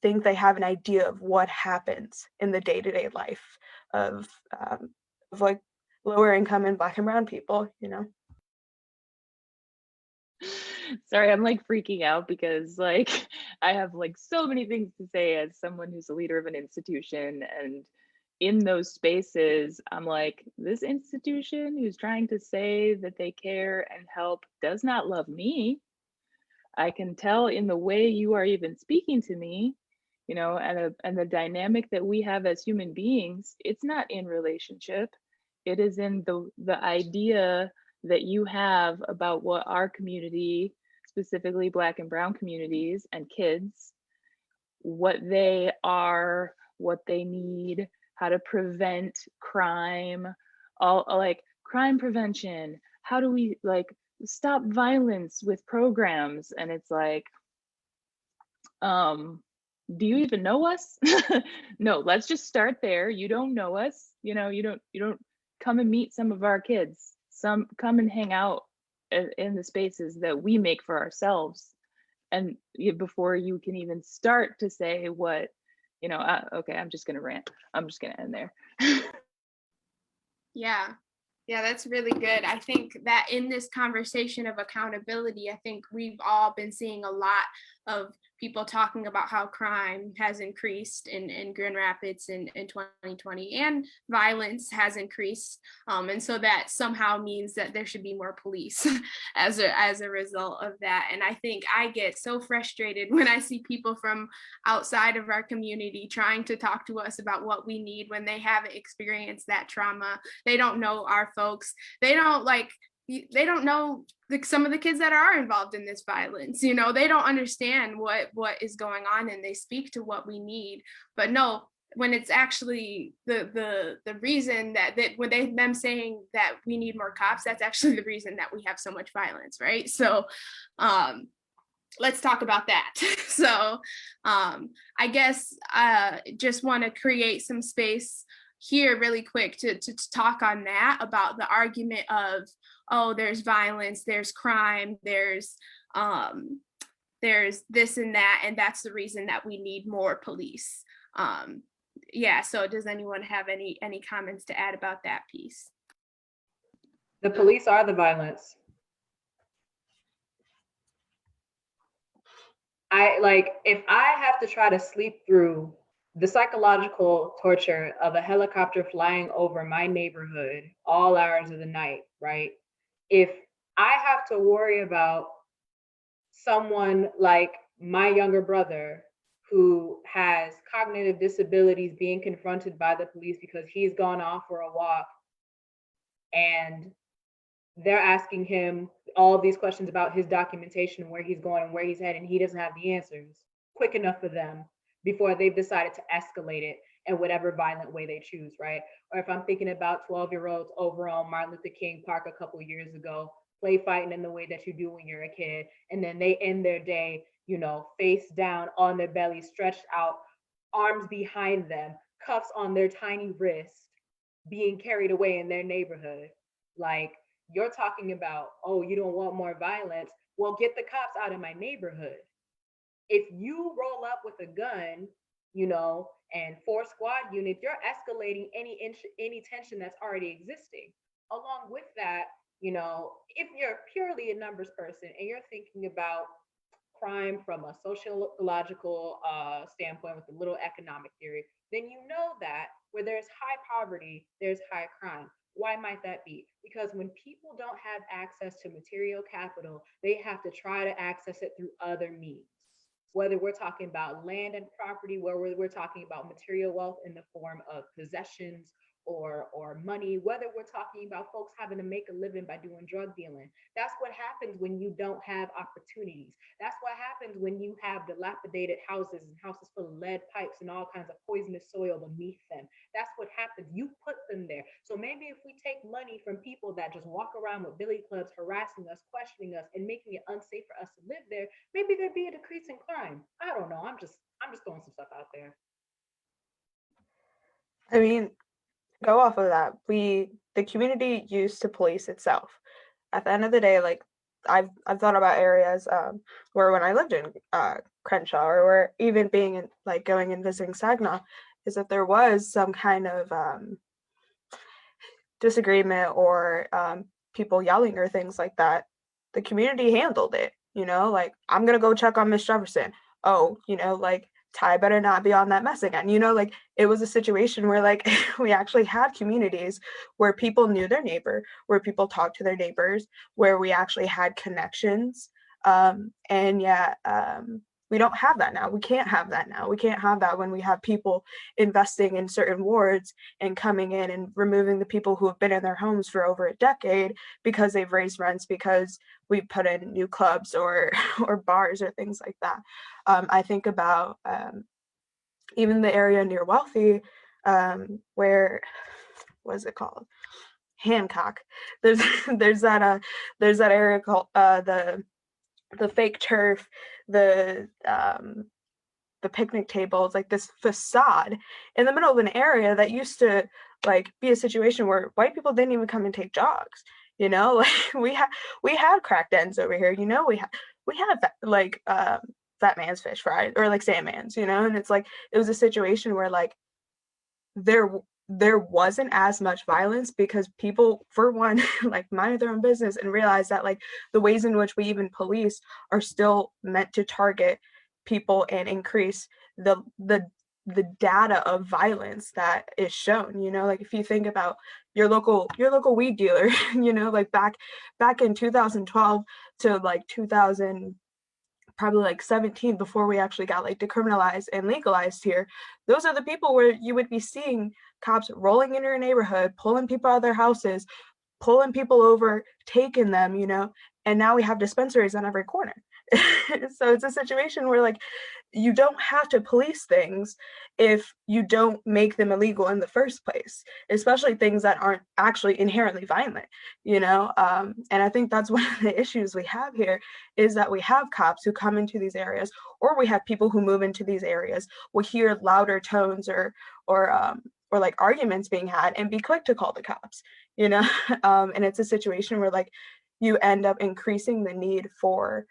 think they have an idea of what happens in the day-to-day life of like lower income and Black and brown people, you know. Sorry, I'm like freaking out because like I have like so many things to say as someone who's a leader of an institution, and in those spaces I'm like, this institution who's trying to say that they care and help does not love me. I can tell in the way you are even speaking to me, you know, and the dynamic that we have as human beings. It's not in relationship. It is in the idea that you have about what our community, specifically Black and brown communities and kids, what they are, what they need, how to prevent crime, all like crime prevention. How do we like stop violence with programs? And it's like, do you even know us? No, let's just start there. You don't know us, you know, you don't come and meet some of our kids, some come and hang out in the spaces that we make for ourselves. And before you can even start to say what, you know, okay, I'm just gonna rant, I'm just gonna end there. Yeah. Yeah, that's really good. I think that in this conversation of accountability, I think we've all been seeing a lot of people talking about how crime has increased in Grand Rapids in 2020, and violence has increased. And so that somehow means that there should be more police as a result of that. And I think I get so frustrated when I see people from outside of our community trying to talk to us about what we need when they haven't experienced that trauma. They don't know our folks. They don't know some of the kids that are involved in this violence. You know, they don't understand what is going on, and they speak to what we need. But no, when it's actually the reason that when them saying that we need more cops, that's actually the reason that we have so much violence, right? So let's talk about that. So I guess just want to create some space here really quick to talk on that, about the argument of, oh, there's violence, there's crime, there's this and that, and that's the reason that we need more police. Yeah, so does anyone have any comments to add about that piece? The police are the violence. If I have to try to sleep through the psychological torture of a helicopter flying over my neighborhood all hours of the night, right? If I have to worry about someone like my younger brother who has cognitive disabilities being confronted by the police because he's gone off for a walk and they're asking him all these questions about his documentation, where he's going and where he's heading, he doesn't have the answers quick enough for them before they've decided to escalate it in whatever violent way they choose, right? Or if I'm thinking about 12-year-olds over on Martin Luther King Park a couple years ago, play fighting in the way that you do when you're a kid, and then they end their day, you know, face down on their belly, stretched out, arms behind them, cuffs on their tiny wrist, being carried away in their neighborhood. Like, you're talking about, oh, you don't want more violence. Well, get the cops out of my neighborhood. If you roll up with a gun, you know, and 4 squad units, you're escalating any tension that's already existing. Along with that, you know, if you're purely a numbers person and you're thinking about crime from a sociological standpoint with a little economic theory, then you know that where there's high poverty, there's high crime. Why might that be? Because when people don't have access to material capital, they have to try to access it through other means. Whether we're talking about land and property, where we're talking about material wealth in the form of possessions or money, whether we're talking about folks having to make a living by doing drug dealing. That's what happens when you don't have opportunities. That's what happens when you have dilapidated houses and houses full of lead pipes and all kinds of poisonous soil beneath them. That's what happens. You put them there. So maybe if we take money from people that just walk around with billy clubs, harassing us, questioning us, and making it unsafe for us to live there, maybe there'd be a decrease in crime. I don't know. I'm just throwing some stuff out there. I mean, go off of that. The community used to police itself. At the end of the day, like I've thought about areas where when I lived in Crenshaw, or where even being in, like going and visiting Saginaw, is that there was some kind of disagreement or people yelling or things like that. The community handled it, you know, like I'm gonna go check on Miss Jefferson. Oh, you know, like Ty better not be on that mess again. You know, like it was a situation where like we actually had communities where people knew their neighbor, where people talked to their neighbors, where we actually had connections. And yeah, we don't have that now. We can't have that now. We can't have that when we have people investing in certain wards and coming in and removing the people who have been in their homes for over a decade because they've raised rents, because we put in new clubs or or bars or things like that. I think about even the area near Wealthy, where what is it called? Hancock. There's there's that area called the fake turf, the picnic tables, like this facade in the middle of an area that used to like be a situation where white people didn't even come and take jogs. You know, like we had crack dens over here. You know, we had like fat man's fish fries or like Sandman's. You know, and it's like it was a situation where like there wasn't as much violence because people, for one, like minded their own business and realized that like the ways in which we even police are still meant to target people and increase the data of violence that is shown. You know, like if you think about your local weed dealer, you know, like back in 2012 to like 2000, probably like 17, before we actually got like decriminalized and legalized here, those are the people where you would be seeing cops rolling into your neighborhood, pulling people out of their houses, pulling people over, taking them, you know, and now we have dispensaries on every corner. So it's a situation where like you don't have to police things if you don't make them illegal in the first place, especially things that aren't actually inherently violent, you know. And I think that's one of the issues we have here, is that we have cops who come into these areas, or we have people who move into these areas will hear louder tones or like arguments being had and be quick to call the cops, you know. And it's a situation where like you end up increasing the need for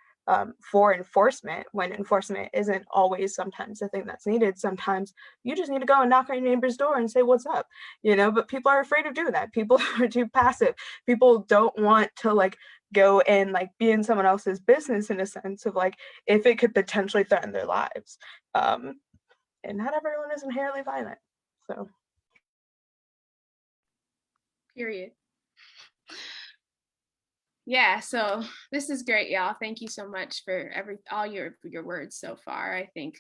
enforcement, when enforcement isn't always sometimes the thing that's needed. Sometimes you just need to go and knock on your neighbor's door and say, what's up, you know. But people are afraid of doing that. People are too passive. People don't want to like go and like be in someone else's business, in a sense of like if it could potentially threaten their lives. And not everyone is inherently violent, so Period. Yeah, so this is great, y'all. Thank you so much for all your words so far. I think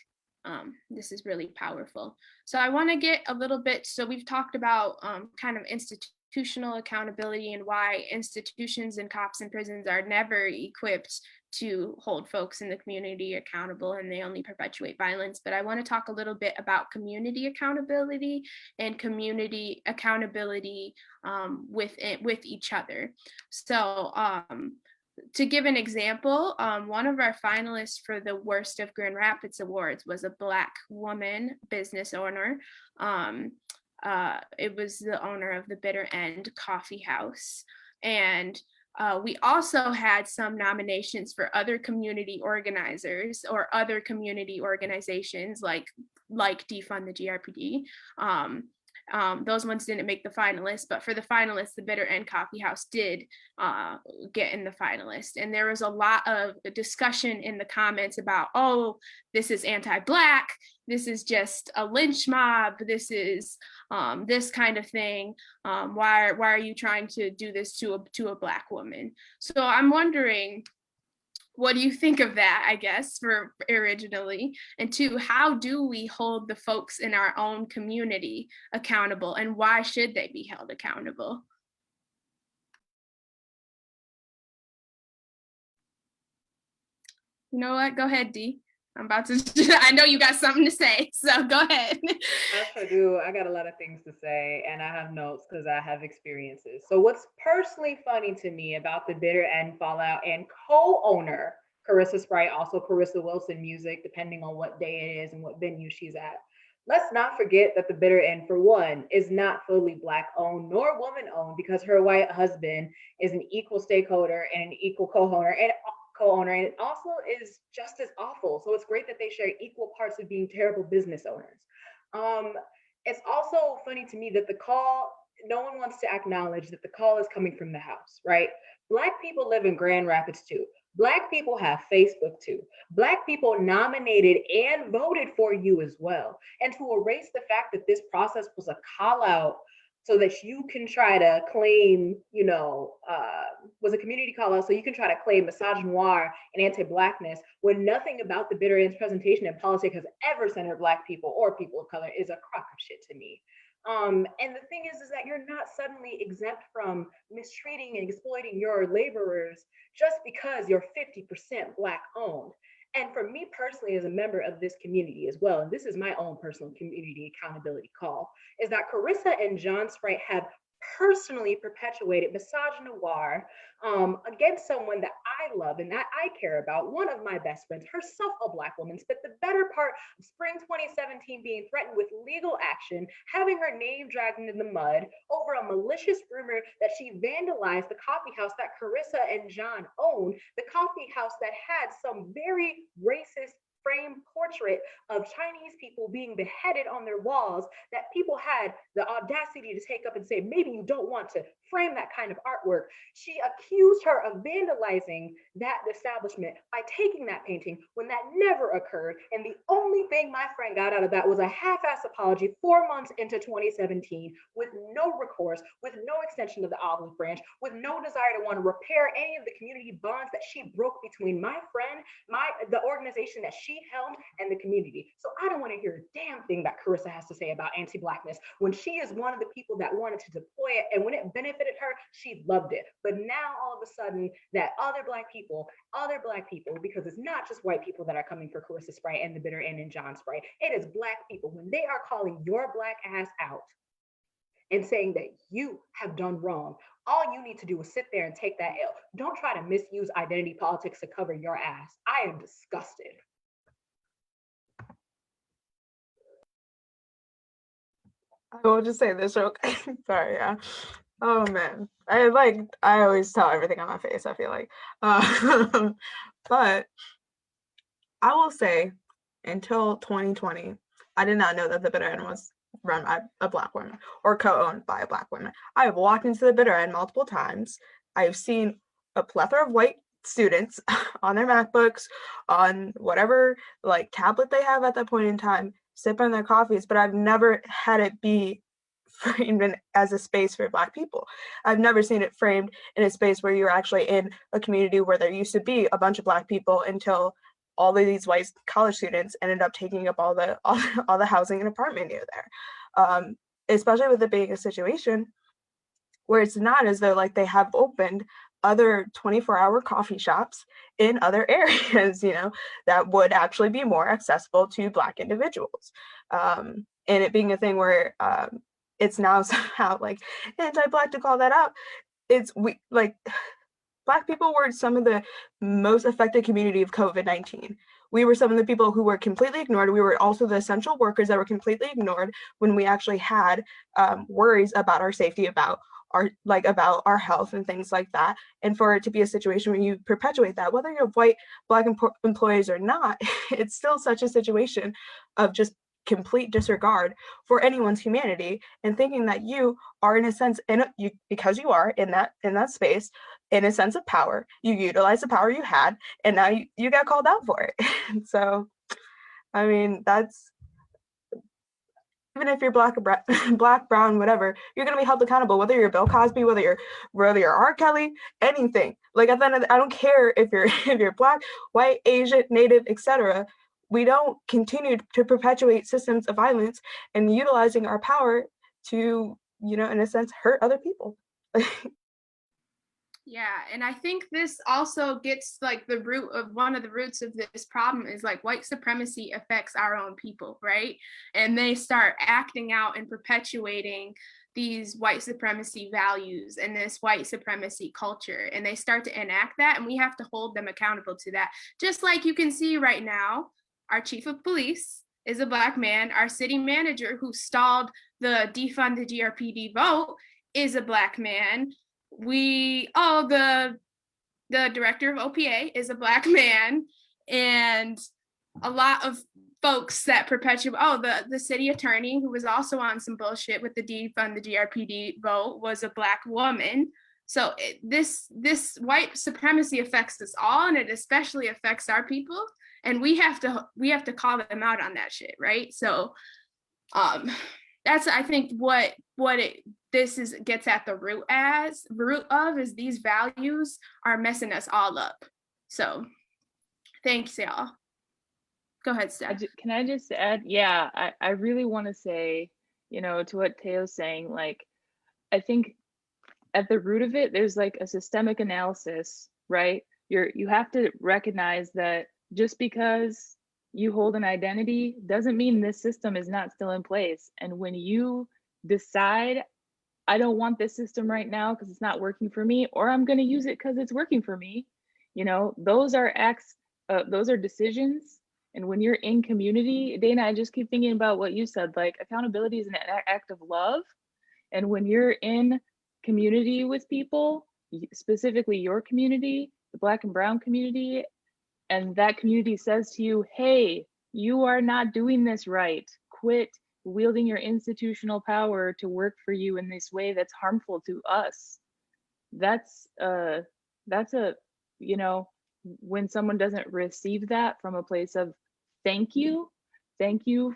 this is really powerful. So I want to get a little bit, so we've talked about kind of institutional accountability and why institutions and cops and prisons are never equipped to hold folks in the community accountable, and they only perpetuate violence. But I want to talk a little bit about community accountability and community accountability with each other. So to give an example, one of our finalists for the Worst of Grand Rapids Awards was a Black woman business owner. It was the owner of the Bitter End Coffee House. And we also had some nominations for other community organizers or other community organizations like Defund the GRPD. Those ones didn't make the finalists, but for the finalists, the Bitter End Coffee House did get in the finalist. And there was a lot of discussion in the comments about, oh, this is anti-Black, this is just a lynch mob, this is this kind of thing. Why are you trying to do this to a Black woman? So I'm wondering, what do you think of that, I guess, for originally? And two, how do we hold the folks in our own community accountable, and why should they be held accountable? You know what? Go ahead, Dee. I'm about to, I know you got something to say, so go ahead. I sure do. I got a lot of things to say, and I have notes because I have experiences. So what's personally funny to me about the Bitter End Fallout and co-owner Carissa Sprite, also Carissa Wilson Music, depending on what day it is and what venue she's at. Let's not forget that the Bitter End, for one, is not fully Black owned nor woman owned because her white husband is an equal stakeholder and an equal co-owner and it also is just as awful. So it's great that they share equal parts of being terrible business owners. It's also funny to me that the call, no one wants to acknowledge that the call is coming from the House, right? Black people live in Grand Rapids too. Black people have Facebook too. Black people nominated and voted for you as well. And to erase the fact that this process was a call out so that you can try to claim, was a community call out so you can try to claim misogynoir and anti-Blackness when nothing about the Bitter End's presentation in politics has ever centered Black people or people of color is a crock of shit to me. And the thing is that you're not suddenly exempt from mistreating and exploiting your laborers just because you're 50% Black owned. And for me personally, as a member of this community as well, and this is my own personal community accountability call, is that Carissa and John Sprite have personally perpetuated misogynoir against someone that I love and that I care about, one of my best friends, herself a Black woman, spent the better part of spring 2017 being threatened with legal action, having her name dragged into the mud over a malicious rumor that she vandalized the coffee house that Carissa and John owned, the coffee house that had some very racist framed portrait of Chinese people being beheaded on their walls that people had the audacity to take up and say, maybe you don't want to frame that kind of artwork. She accused her of vandalizing that establishment by taking that painting when that never occurred. And the only thing my friend got out of that was a half-ass apology 4 months into 2017 with no recourse, with no extension of the olive branch, with no desire to want to repair any of the community bonds that she broke between my friend, the organization that she held, and the community. So I don't want to hear a damn thing that Carissa has to say about anti-Blackness when she is one of the people that wanted to deploy it, and when it benefited her, she loved it. But now all of a sudden that other Black people, because it's not just white people that are coming for Carissa Sprite and the Bitter End and John Sprite, it is Black people. When they are calling your Black ass out and saying that you have done wrong, all you need to do is sit there and take that L. Don't try to misuse identity politics to cover your ass. I am disgusted. I will just say this real quick. Sorry, yeah. Oh man, I always tell everything on my face, I feel like. But I will say, until 2020, I did not know that the Bitter End was run by a Black woman or co-owned by a Black woman. I have walked into the Bitter End multiple times. I have seen a plethora of white students on their MacBooks, on whatever tablet they have at that point in time, sipping their coffees, but I've never had it be framed as a space for Black people. I've never seen it framed in a space where you're actually in a community where there used to be a bunch of Black people until all of these white college students ended up taking up all the housing and apartment near there. Especially with it being a situation where it's not as though they have opened other 24-hour coffee shops in other areas, that would actually be more accessible to Black individuals. And it being a thing where it's now somehow anti-Black to call that out. Black people were some of the most affected community of COVID-19. We were some of the people who were completely ignored. We were also the essential workers that were completely ignored when we actually had worries about our safety, about our health and things like that. And for it to be a situation where you perpetuate that, whether you're white, Black employees or not, it's still such a situation of just complete disregard for anyone's humanity, and thinking that you are, in a sense, because you are in that space, in a sense of power, you utilize the power you had, and now you got called out for it. So, I mean, that's, even if you're Black, brown, whatever, you're gonna be held accountable, whether you're Bill Cosby, whether you're R. Kelly, anything. At the end of I don't care if you're Black, white, Asian, Native, etc. We don't continue to perpetuate systems of violence and utilizing our power to, in a sense, hurt other people. Yeah, and I think this also gets like the root of one of the roots of this problem is like white supremacy affects our own people, right? And they start acting out and perpetuating these white supremacy values and this white supremacy culture, and they start to enact that, and we have to hold them accountable to that. Just like you can see right now, our chief of police is a Black man, our city manager who stalled the defund the GRPD vote is a Black man. The director of OPA is a Black man, and a lot of folks that perpetuate, the city attorney who was also on some bullshit with the defund the GRPD vote was a Black woman. So this white supremacy affects us all, and it especially affects our people, and we have to call them out on that shit, right? So that's, I think, what this gets at the root of is these values are messing us all up. So thanks, y'all. Go ahead, Steph. Can I just add? Yeah, I really want to say, to what Teo's saying, like, I think at the root of it, there's like a systemic analysis, right? You have to recognize that just because you hold an identity doesn't mean this system is not still in place. And when you decide, I don't want this system right now because it's not working for me, or I'm going to use it because it's working for me, those are acts, those are decisions. And when you're in community, Dana, I just keep thinking about what you said, like accountability is an act of love. And when you're in community with people, specifically your community, the Black and Brown community, and that community says to you, hey, you are not doing this right. Quit wielding your institutional power to work for you in this way that's harmful to us. That's when someone doesn't receive that from a place of thank you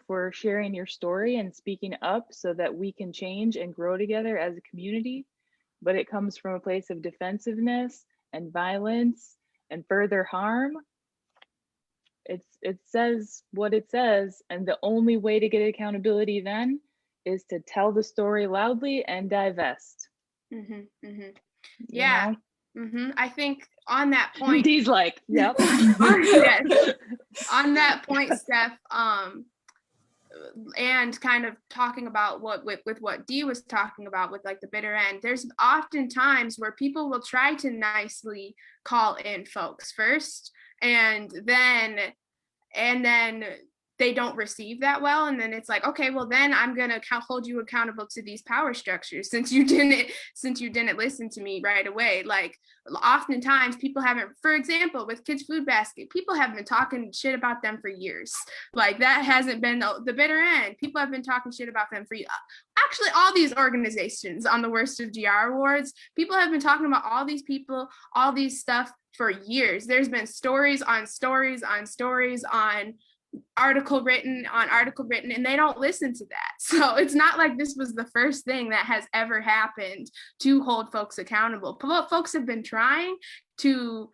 for sharing your story and speaking up so that we can change and grow together as a community, but it comes from a place of defensiveness and violence and further harm, it says what it says, and the only way to get accountability then is to tell the story loudly and divest. Yeah. I think on that point, Dee's like, yep. Yes. On that point, Steph, and kind of talking about what Dee was talking about with like the bitter end, there's often times where people will try to nicely call in folks first, and then they don't receive that well, and then it's like, okay, well then I'm gonna hold you accountable to these power structures since you didn't listen to me right away. Like oftentimes people haven't, for example, with Kids Food Basket, people have been talking shit about them for years. Like that hasn't been the bitter end. People have been talking shit about them for years. Actually, all these organizations on the Worst of GR Awards, people have been talking about all these people, all these stuff for years. There's been stories on stories on stories on article written, and they don't listen to that. So it's not like this was the first thing that has ever happened to hold folks accountable. Folks have been trying to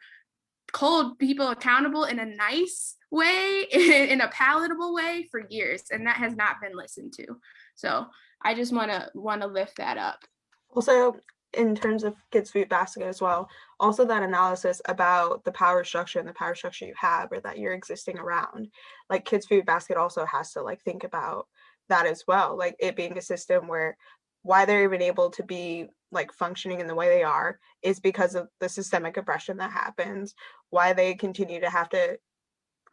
hold people accountable in a nice way, in a palatable way for years, and that has not been listened to. So I just want to lift that up. Also, in terms of Kids Food Basket as well, also that analysis about the power structure and the power structure you have or that you're existing around, like Kids Food Basket also has to like think about that as well, like it being a system where why they're even able to be like functioning in the way they are is because of the systemic oppression that happens, why they continue to have to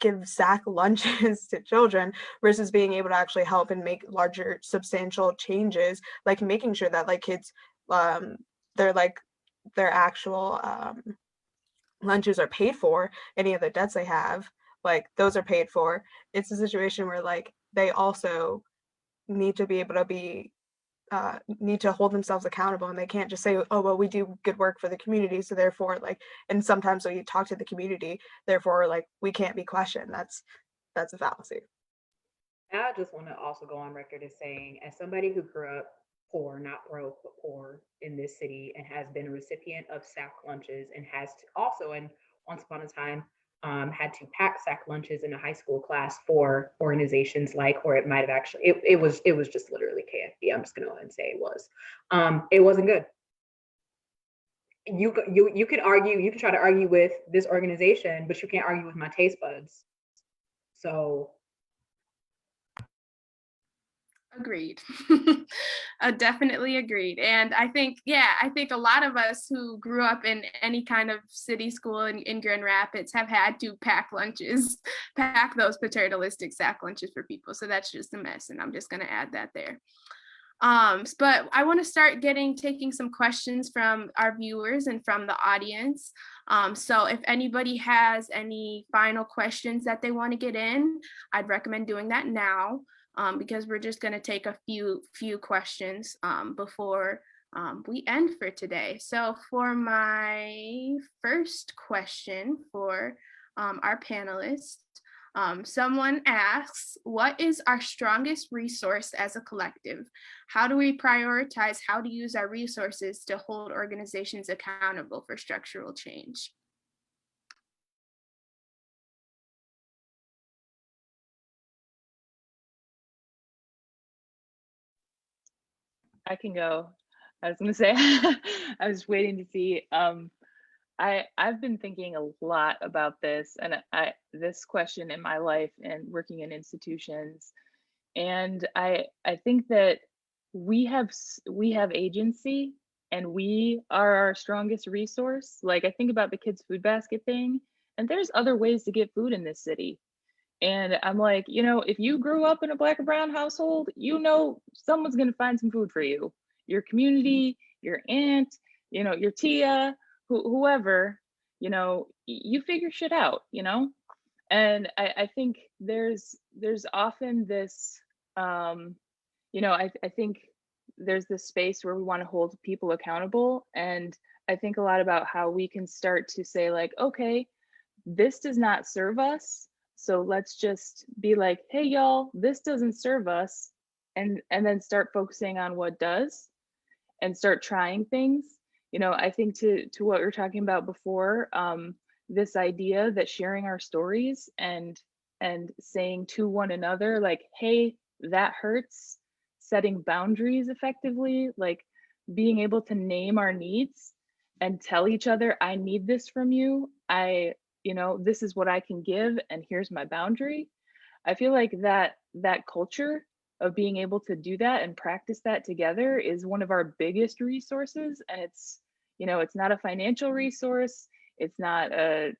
give sack lunches to children versus being able to actually help and make larger substantial changes, like making sure that like kids their actual lunches are paid for, any of the debts they have, like those are paid for. It's a situation where like they also need to be able to be need to hold themselves accountable, and they can't just say, oh well, we do good work for the community, so therefore like, and sometimes when you talk to the community, therefore like we can't be questioned. That's a fallacy. I just want to also go on record as saying, as somebody who grew up poor, not broke, but poor in this city, and has been a recipient of sack lunches, and has also, and once upon a time, had to pack sack lunches in a high school class for organizations like, or it might have actually, it was just literally KFB. I'm just gonna go ahead and say it wasn't good. you can argue, you can try to argue with this organization, but you can't argue with my taste buds. So agreed. Definitely agreed. And I think, yeah, I think a lot of us who grew up in any kind of city school in Grand Rapids have had to pack lunches, pack those paternalistic sack lunches for people. So that's just a mess. And I'm just going to add that there. But I want to start taking some questions from our viewers and from the audience. So if anybody has any final questions that they want to get in, I'd recommend doing that now, because we're just going to take a few questions before we end for today. So for my first question for our panelists, someone asks, what is our strongest resource as a collective? How do we prioritize how to use our resources to hold organizations accountable for structural change? I can go. I was gonna say, I was waiting to see. I've been thinking a lot about this and this question in my life and working in institutions. And I think that we have agency and we are our strongest resource. Like I think about the kids' food basket thing, and there's other ways to get food in this city. And I'm like, if you grew up in a Black or brown household, someone's going to find some food for you. Your community, your aunt, your tia, whoever, you figure shit out, And I think there's often this, I think there's this space where we want to hold people accountable. And I think a lot about how we can start to say like, okay, this does not serve us. So let's just be like, hey, y'all, this doesn't serve us. And then start focusing on what does and start trying things. I think to what we were talking about before, this idea that sharing our stories and saying to one another, like, hey, that hurts, setting boundaries effectively, like being able to name our needs and tell each other, I need this from you. This is what I can give, and here's my boundary. I feel like that culture of being able to do that and practice that together is one of our biggest resources. And it's not a financial resource. It's not a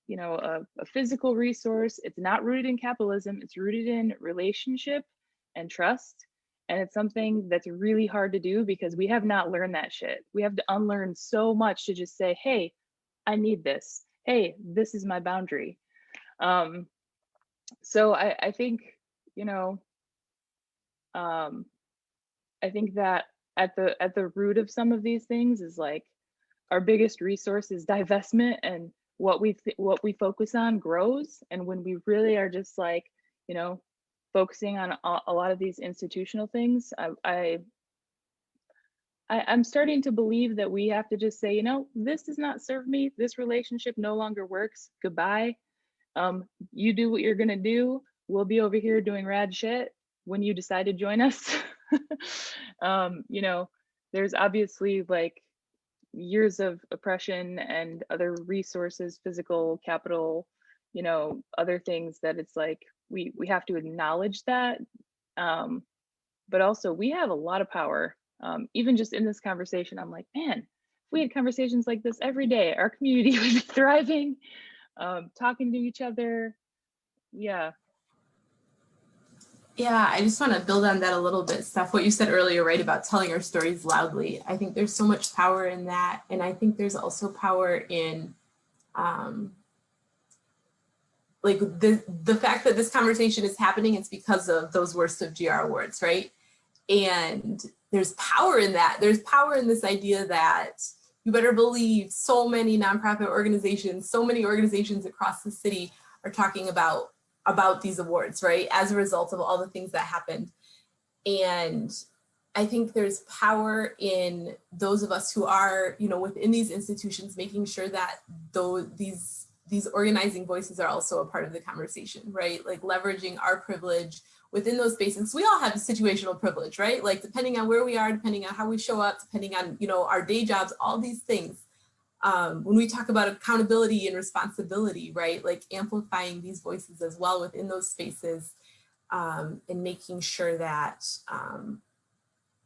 physical resource. It's not rooted in capitalism. It's rooted in relationship and trust. And it's something that's really hard to do because we have not learned that shit. We have to unlearn so much to just say, hey, I need this. Hey, this is my boundary. So I think, I think that at the root of some of these things is like our biggest resource is divestment, and what we focus on grows. And when we really are just like, focusing on a lot of these institutional things, I'm starting to believe that we have to just say, this does not serve me. This relationship no longer works. Goodbye. You do what you're gonna do. We'll be over here doing rad shit when you decide to join us. There's obviously like years of oppression and other resources, physical capital, other things that it's like we have to acknowledge that. But also we have a lot of power. Even just in this conversation, I'm like, man, if we had conversations like this every day, our community would be thriving, talking to each other. Yeah, I just want to build on that a little bit, Steph, what you said earlier, right, about telling our stories loudly. I think there's so much power in that. And I think there's also power in like the fact that this conversation is happening, it's because of those worst of GR awards, right? And there's power in that. There's power in this idea that you better believe so many nonprofit organizations, so many organizations across the city are talking about these awards, right? As a result of all the things that happened. And I think there's power in those of us who are, within these institutions, making sure that these organizing voices are also a part of the conversation, right? Like leveraging our privilege within those spaces. We all have situational privilege, right? Like depending on where we are, depending on how we show up, depending on, our day jobs, all these things. when we talk about accountability and responsibility, right? Like amplifying these voices as well within those spaces, and making sure that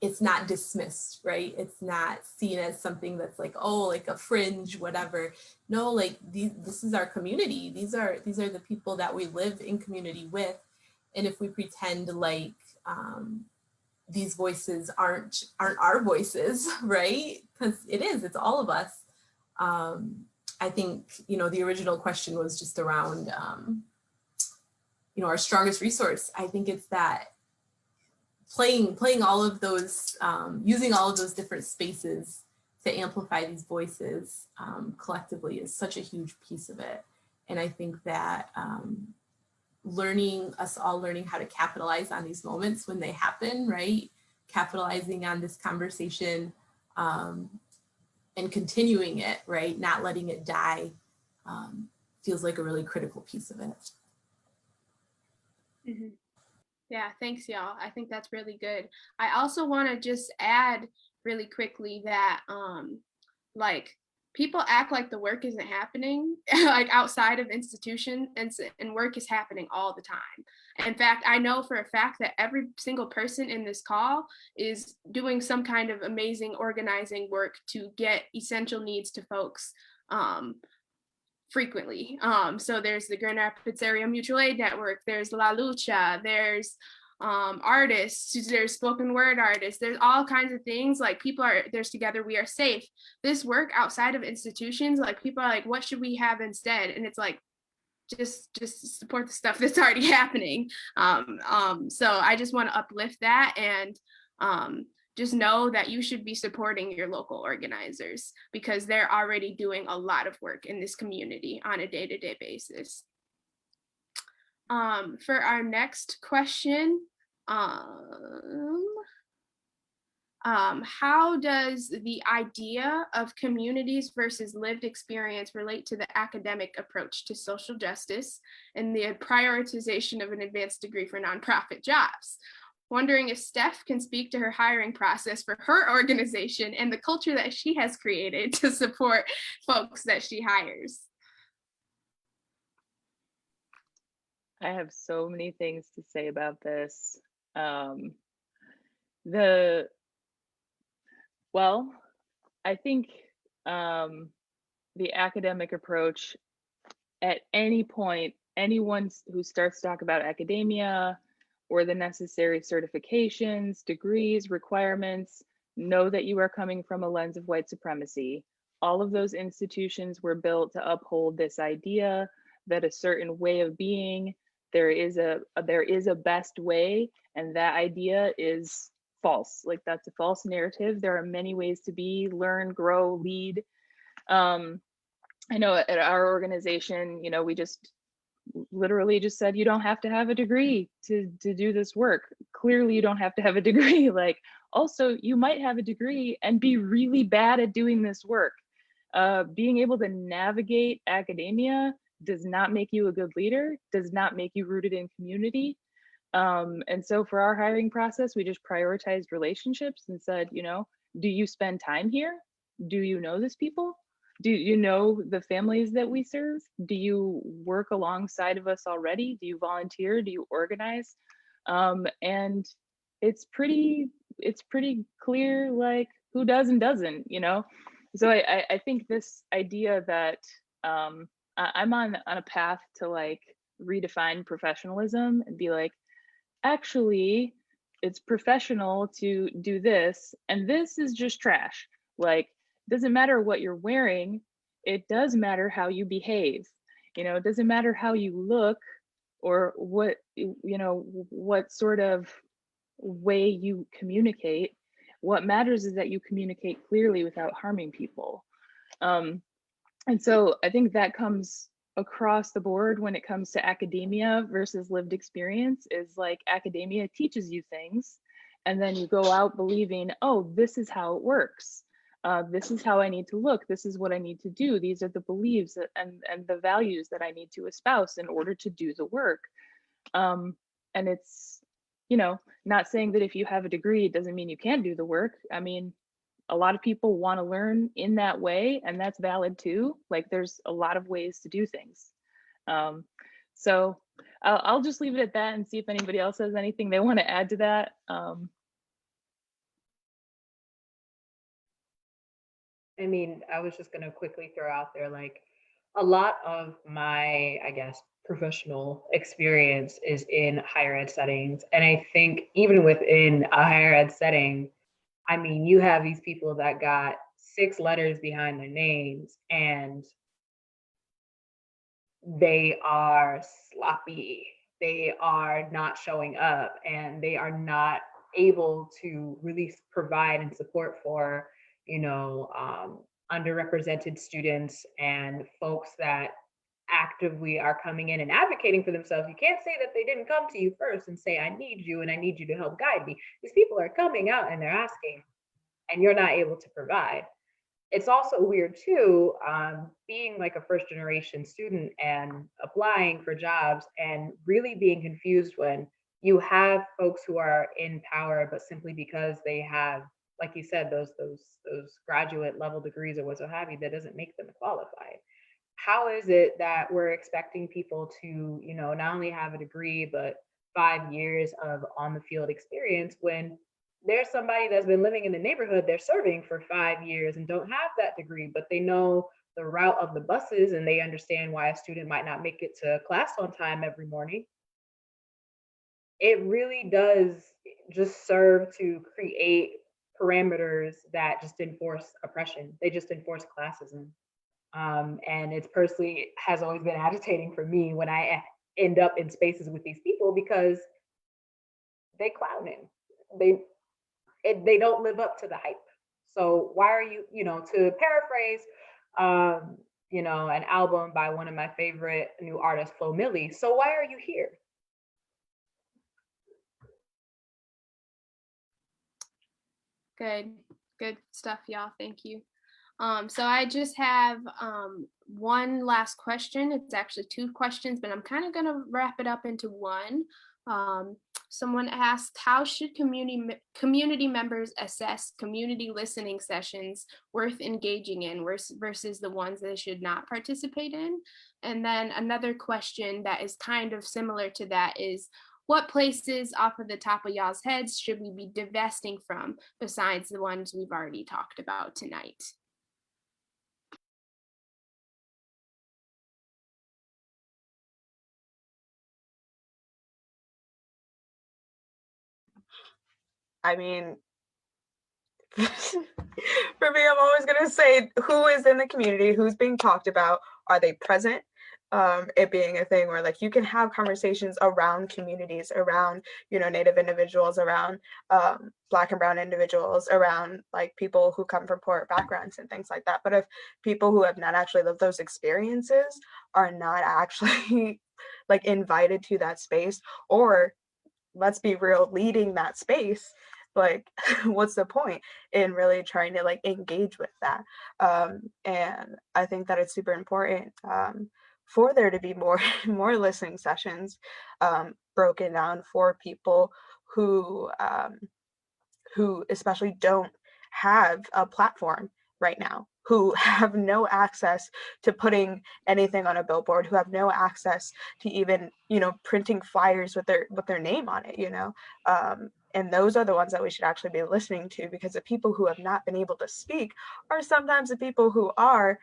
it's not dismissed, right? It's not seen as something that's like, oh, like a fringe, whatever. No, like this is our community. These are the people that we live in community with. And if we pretend like these voices aren't our voices, right? Because it's all of us. I think, the original question was just around, our strongest resource. I think it's that playing all of those, using all of those different spaces to amplify these voices collectively is such a huge piece of it. And I think that learning how to capitalize on these moments when they happen, right? Capitalizing on this conversation and continuing it, right? Not letting it die feels like a really critical piece of it. Mm-hmm. Yeah, thanks, y'all. I think that's really good. I also want to just add really quickly that like people act like the work isn't happening like outside of institution, and work is happening all the time. In fact, I know for a fact that every single person in this call is doing some kind of amazing organizing work to get essential needs to folks frequently. So there's the Grand Rapids Area Mutual Aid Network, there's La Lucha, there's artists, there's spoken word artists, there's all kinds of things. Like there's Together We Are Safe. This work outside of institutions, like people are like, what should we have instead? And it's like, just support the stuff that's already happening. So I just want to uplift that, and just know that you should be supporting your local organizers because they're already doing a lot of work in this community on a day-to-day basis. For our next question, how does the idea of communities versus lived experience relate to the academic approach to social justice and the prioritization of an advanced degree for nonprofit jobs? Wondering if Steph can speak to her hiring process for her organization and the culture that she has created to support folks that she hires. I have so many things to say about this. Well, I think the academic approach, at any point, anyone who starts to talk about academia or the necessary certifications, degrees, requirements, know that you are coming from a lens of white supremacy. All of those institutions were built to uphold this idea that a certain way of being, there is a best way, and that idea is false. Like, that's a false narrative. There are many ways to be, learn, grow, lead. I know at our organization, we just literally just said, you don't have to have a degree to do this work. Clearly you don't have to have a degree. Like, also, you might have a degree and be really bad at doing this work. Being able to navigate academia does not make you a good leader, does not make you rooted in community. And so for our hiring process, we just prioritized relationships and said, do you spend time here? Do you know these people? Do you know the families that we serve? Do you work alongside of us already? Do you volunteer? Do you organize? And it's pretty clear, like, who does and doesn't, So I think this idea that I'm on a path to like redefine professionalism and be like, actually, it's professional to do this, and this is just trash. Like, doesn't matter what you're wearing, it does matter how you behave. It doesn't matter how you look or what sort of way you communicate. What matters is that you communicate clearly without harming people. And so I think that comes across the board when it comes to academia versus lived experience. Is like, academia teaches you things, and then you go out believing, oh, this is how it works. This is how I need to look. This is what I need to do. These are the beliefs and the values that I need to espouse in order to do the work. And it's, not saying that if you have a degree, it doesn't mean you can't do the work. I mean, a lot of people want to learn in that way, and that's valid too. Like there's a lot of ways to do things. So I'll just leave it at that and see if anybody else has anything they want to add to that. I mean, I was just going to quickly throw out there, like, a lot of my, I guess, professional experience is in higher ed settings. And I think even within a higher ed setting, I mean, you have these people that got 6 letters behind their names and they are sloppy. They are not showing up and they are not able to really provide and support for, you know, underrepresented students and folks that actively are coming in and advocating for themselves. You can't say that they didn't come to you first and say, I need you and I need you to help guide me. These people are coming out and they're asking, and you're not able to provide. It's also weird too, being like a first generation student and applying for jobs and really being confused when you have folks who are in power, but simply because they have, like you said, those graduate level degrees or what have you, that doesn't make them qualified. How is it that we're expecting people to, you know, not only have a degree, but 5 years of on the field experience when there's somebody that's been living in the neighborhood they're serving for 5 years and don't have that degree, but they know the route of the buses and they understand why a student might not make it to class on time every morning? It really does just serve to create parameters that just enforce oppression. They just enforce classism. And it's personally has always been agitating for me when I end up in spaces with these people because they clowning. They don't live up to the hype. So why are you, you know, to paraphrase, you know, an album by one of my favorite new artists, Flo Milli. So why are you here? Good stuff, y'all. Thank you. So I just have one last question. It's actually 2 questions, but I'm kind of going to wrap it up into one. Someone asked, how should community members assess community listening sessions worth engaging in versus the ones they should not participate in? And then another question that is kind of similar to that is, what places off of the top of y'all's heads should we be divesting from besides the ones we've already talked about tonight? I mean, for me, I'm always going to say who is in the community, who's being talked about, are they present? It being a thing where like you can have conversations around communities, around, you know, Native individuals, around Black and Brown individuals, around like people who come from poor backgrounds and things like that. But if people who have not actually lived those experiences are not actually like invited to that space, or let's be real, leading that space, like what's the point in really trying to like engage with that? And I think that it's super important for there to be more listening sessions broken down for people who especially don't have a platform right now, who have no access to putting anything on a billboard, who have no access to even, you know, printing flyers with their name on it, you know. And those are the ones that we should actually be listening to, because the people who have not been able to speak are sometimes the people who are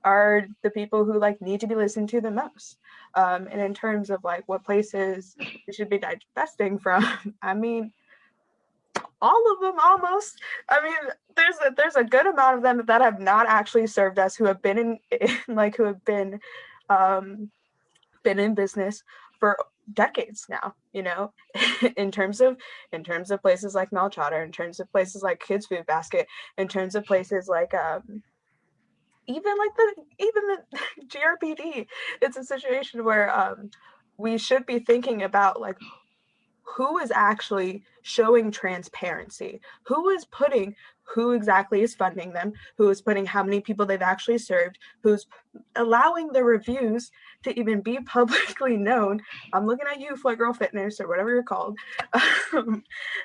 are the people who like need to be listened to the most. And in terms of like what places we should be divesting from, I mean, all of them almost. I mean, there's a good amount of them that have not actually served us, who have been in business for decades now, you know. in terms of places like Mel Trotter, in terms of places like Kids Food Basket, in terms of places like even the GRPD. It's a situation where we should be thinking about like who is actually showing transparency, who who exactly is funding them, who is putting how many people they've actually served, who's allowing the reviews to even be publicly known. I'm looking at you, Foot Girl Fitness, or whatever you're called.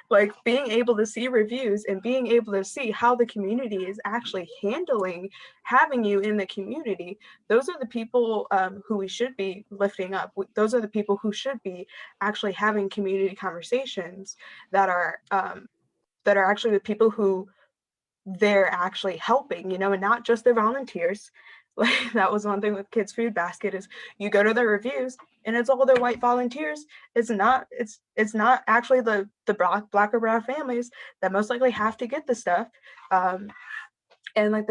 Like being able to see reviews and being able to see how the community is actually handling having you in the community. Those are the people who we should be lifting up. Those are the people who should be actually having community conversations that are actually the people who they're actually helping, you know, and not just their volunteers. Like that was one thing with Kids Food Basket is you go to their reviews and it's all their white volunteers. It's not actually the black or brown families that most likely have to get the stuff. And like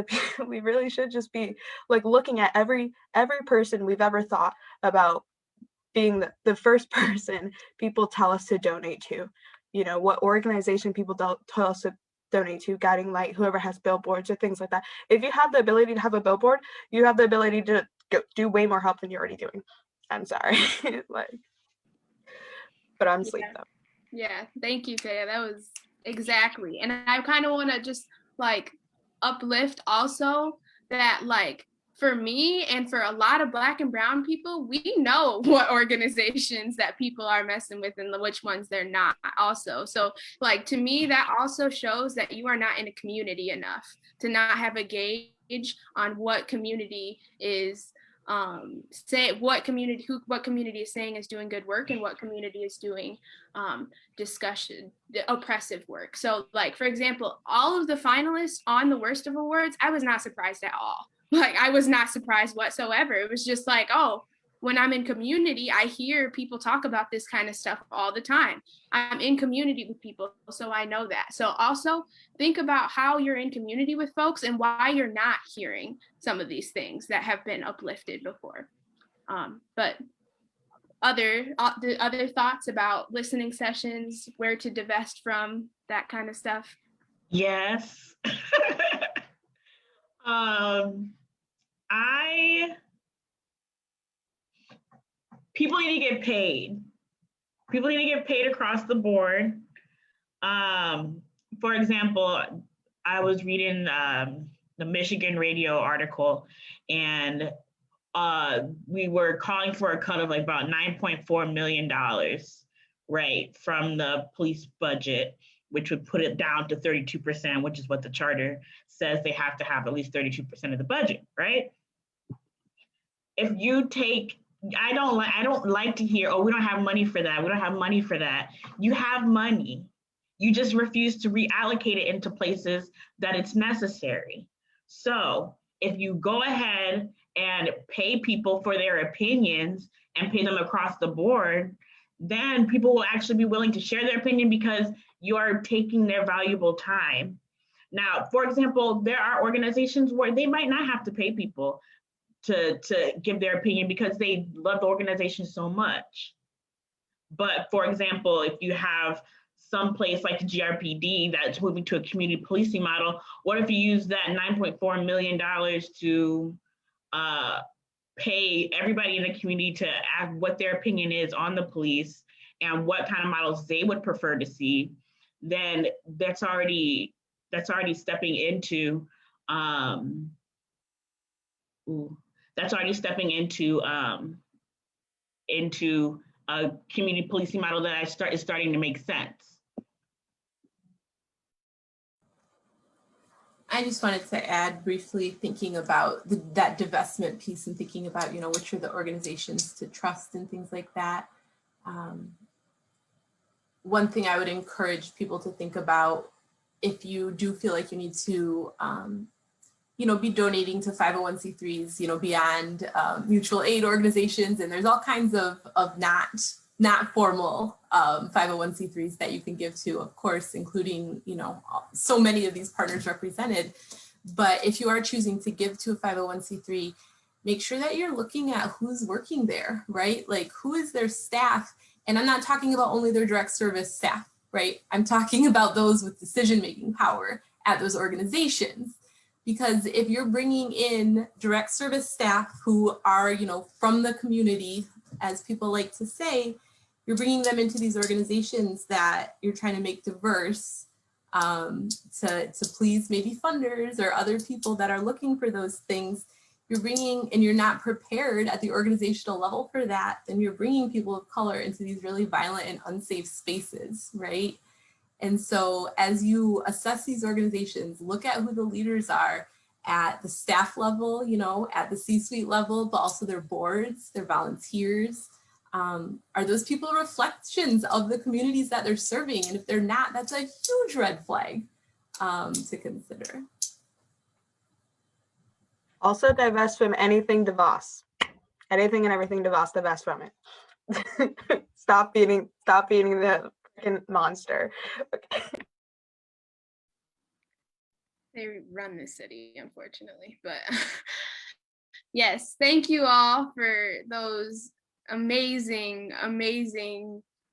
we really should just be like looking at every person we've ever thought about being the first person people tell us to donate to, you know, what organization people tell us to donate to, Guiding Light, whoever has billboards or things like that. If you have the ability to have a billboard, you have the ability to do way more help than you're already doing. I'm sorry. Like, but I'm asleep though. Yeah, thank you, Taya. That was exactly. And I kind of want to just like uplift also that like for me and for a lot of Black and brown people, we know what organizations that people are messing with and which ones they're not also. So like to me, that also shows that you are not in a community enough to not have a gauge on what community is what community is saying is doing good work and what community is doing oppressive work. So like, for example, all of the finalists on the Worst of Awards, I was not surprised at all. Like, I was not surprised whatsoever. It was just like, oh, when I'm in community, I hear people talk about this kind of stuff all the time. I'm in community with people, so I know that. So also think about how you're in community with folks and why you're not hearing some of these things that have been uplifted before. But the other thoughts about listening sessions, where to divest from, that kind of stuff? Yes. People need to get paid. People need to get paid across the board. For example, I was reading the Michigan radio article, and we were calling for a cut of like about $9.4 million, right, from the police budget, which would put it down to 32%, which is what the charter says they have to have at least 32% of the budget, right? If you take, I don't like to hear, oh, we don't have money for that. We don't have money for that. You have money. You just refuse to reallocate it into places that it's necessary. So if you go ahead and pay people for their opinions and pay them across the board, then people will actually be willing to share their opinion because you are taking their valuable time. Now, for example, there are organizations where they might not have to pay people to give their opinion because they love the organization so much. But for example, if you have some place like the GRPD that's moving to a community policing model, what if you use that $9.4 million to pay everybody in the community to ask what their opinion is on the police and what kind of models they would prefer to see? Then that's already stepping into into a community policing model that is starting to make sense. I just wanted to add briefly, thinking about that divestment piece and thinking about, you know, which are the organizations to trust and things like that. One thing I would encourage people to think about, if you do feel like you need to, you know, be donating to 501c3s, you know, beyond mutual aid organizations, and there's all kinds of not formal 501c3s that you can give to, of course, including, you know, so many of these partners represented. But if you are choosing to give to a 501c3, make sure that you're looking at who's working there, right? Like, who is their staff? And I'm not talking about only their direct service staff, right? I'm talking about those with decision-making power at those organizations. Because if you're bringing in direct service staff who are, you know, from the community, as people like to say, you're bringing them into these organizations that you're trying to make diverse, to please maybe funders or other people that are looking for those things. You're bringing, and you're not prepared at the organizational level for that, then you're bringing people of color into these really violent and unsafe spaces, right? And so as you assess these organizations, look at who the leaders are at the staff level, you know, at the C-suite level, but also their boards, their volunteers. Are those people reflections of the communities that they're serving? And if they're not, that's a huge red flag to consider. Also divest from anything DeVos. Anything and everything DeVos, divest from it. Stop feeding the freaking monster. Okay. They run the city, unfortunately, but yes, thank you all for those amazing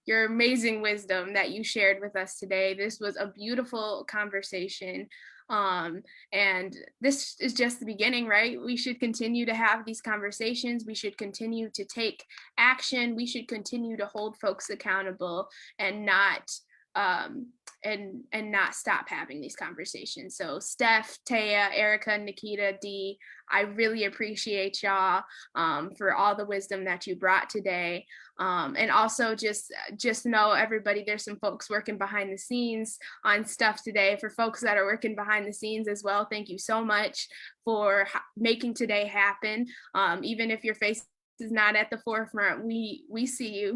your amazing wisdom that you shared with us today. This was a beautiful conversation. And this is just the beginning, right? We should continue to have these conversations. We should continue to take action. We should continue to hold folks accountable and not not stop having these conversations. So Steph, Taya, Erica, Nikita, Dee, I really appreciate y'all for all the wisdom that you brought today. And also just know, everybody, there's some folks working behind the scenes on stuff today. For folks that are working behind the scenes as well, thank you so much for making today happen. Even if your face is not at the forefront, we see you.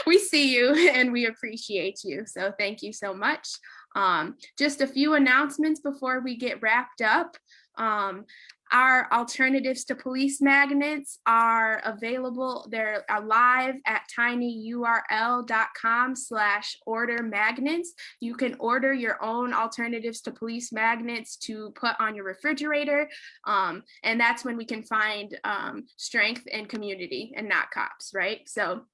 We see you and we appreciate you. So thank you so much. Just a few announcements before we get wrapped up. Our alternatives to police magnets are available. They're live at tinyurl.com/order magnets. You can order your own alternatives to police magnets to put on your refrigerator. And that's when we can find strength in community and not cops, right? So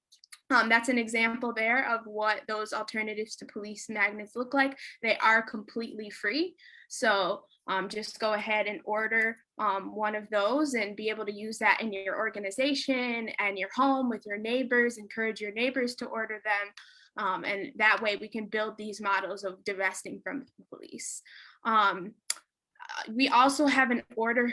that's an example there of what those alternatives to police magnets look like. They are completely free. So just go ahead and order one of those and be able to use that in your organization and your home with your neighbors. Encourage your neighbors to order them. And that way we can build these models of divesting from the police. We also have an order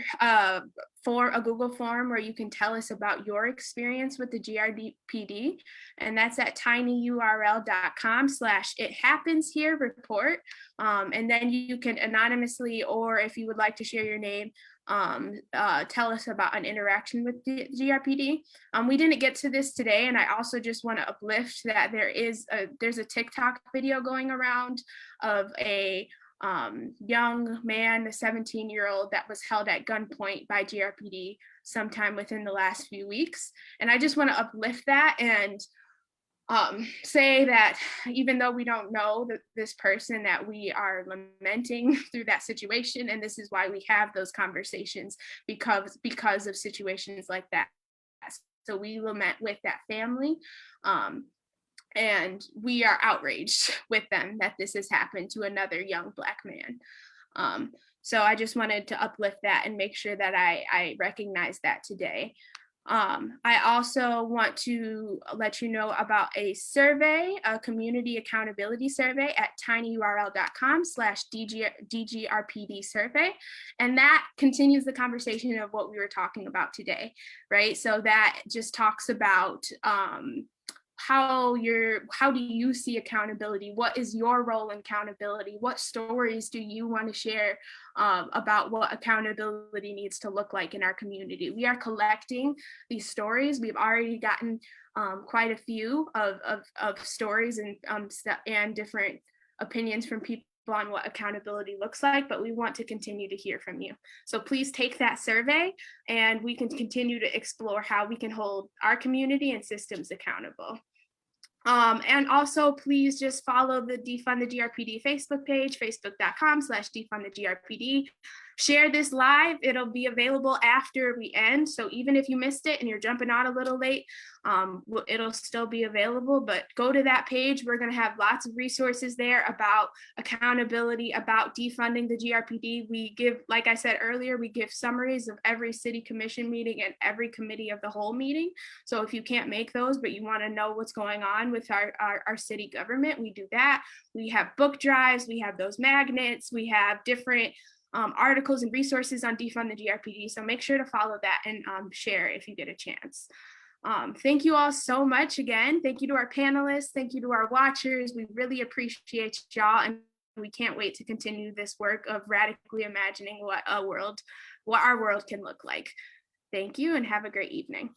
for a Google form where you can tell us about your experience with the GRPD, and that's at tinyurl.com/ithappenshare-report. And then you can anonymously, or if you would like to share your name, tell us about an interaction with the GRPD. We didn't get to this today, and I also just want to uplift that there's a TikTok video going around of a young man, a 17-year-old that was held at gunpoint by GRPD sometime within the last few weeks. And I just want to uplift that and say that even though we don't know this person, that we are lamenting through that situation. And this is why we have those conversations, because of situations like that. So we lament with that family. And we are outraged with them that this has happened to another young Black man. So I just wanted to uplift that and make sure that I recognize that today. I also want to let you know about a survey, a community accountability survey at tinyurl.com/DGRPD survey. And that continues the conversation of what we were talking about today, right? So that just talks about how do you see accountability? What is your role in accountability? What stories do you want to share about what accountability needs to look like in our community? We are collecting these stories. We've already gotten quite a few of stories and different opinions from people on what accountability looks like, but we want to continue to hear from you. So please take that survey and we can continue to explore how we can hold our community and systems accountable. And also please just follow the Defund the GRPD Facebook page, facebook.com/Defund the GRPD. share this live. It'll be available after we end. So even if you missed it and you're jumping on a little late, it'll still be available, but go to that page. We're going to have lots of resources there about accountability, about defunding the GRPD. We give, like I said earlier, we give summaries of every city commission meeting and every committee of the whole meeting. So if you can't make those, but you want to know what's going on with our city government, we do that. We have book drives, we have those magnets, we have different articles and resources on Defund the GRPD. So make sure to follow that and share if you get a chance. Thank you all so much again. Thank you to our panelists. Thank you to our watchers. We really appreciate y'all, and we can't wait to continue this work of radically imagining what our world can look like. Thank you and have a great evening.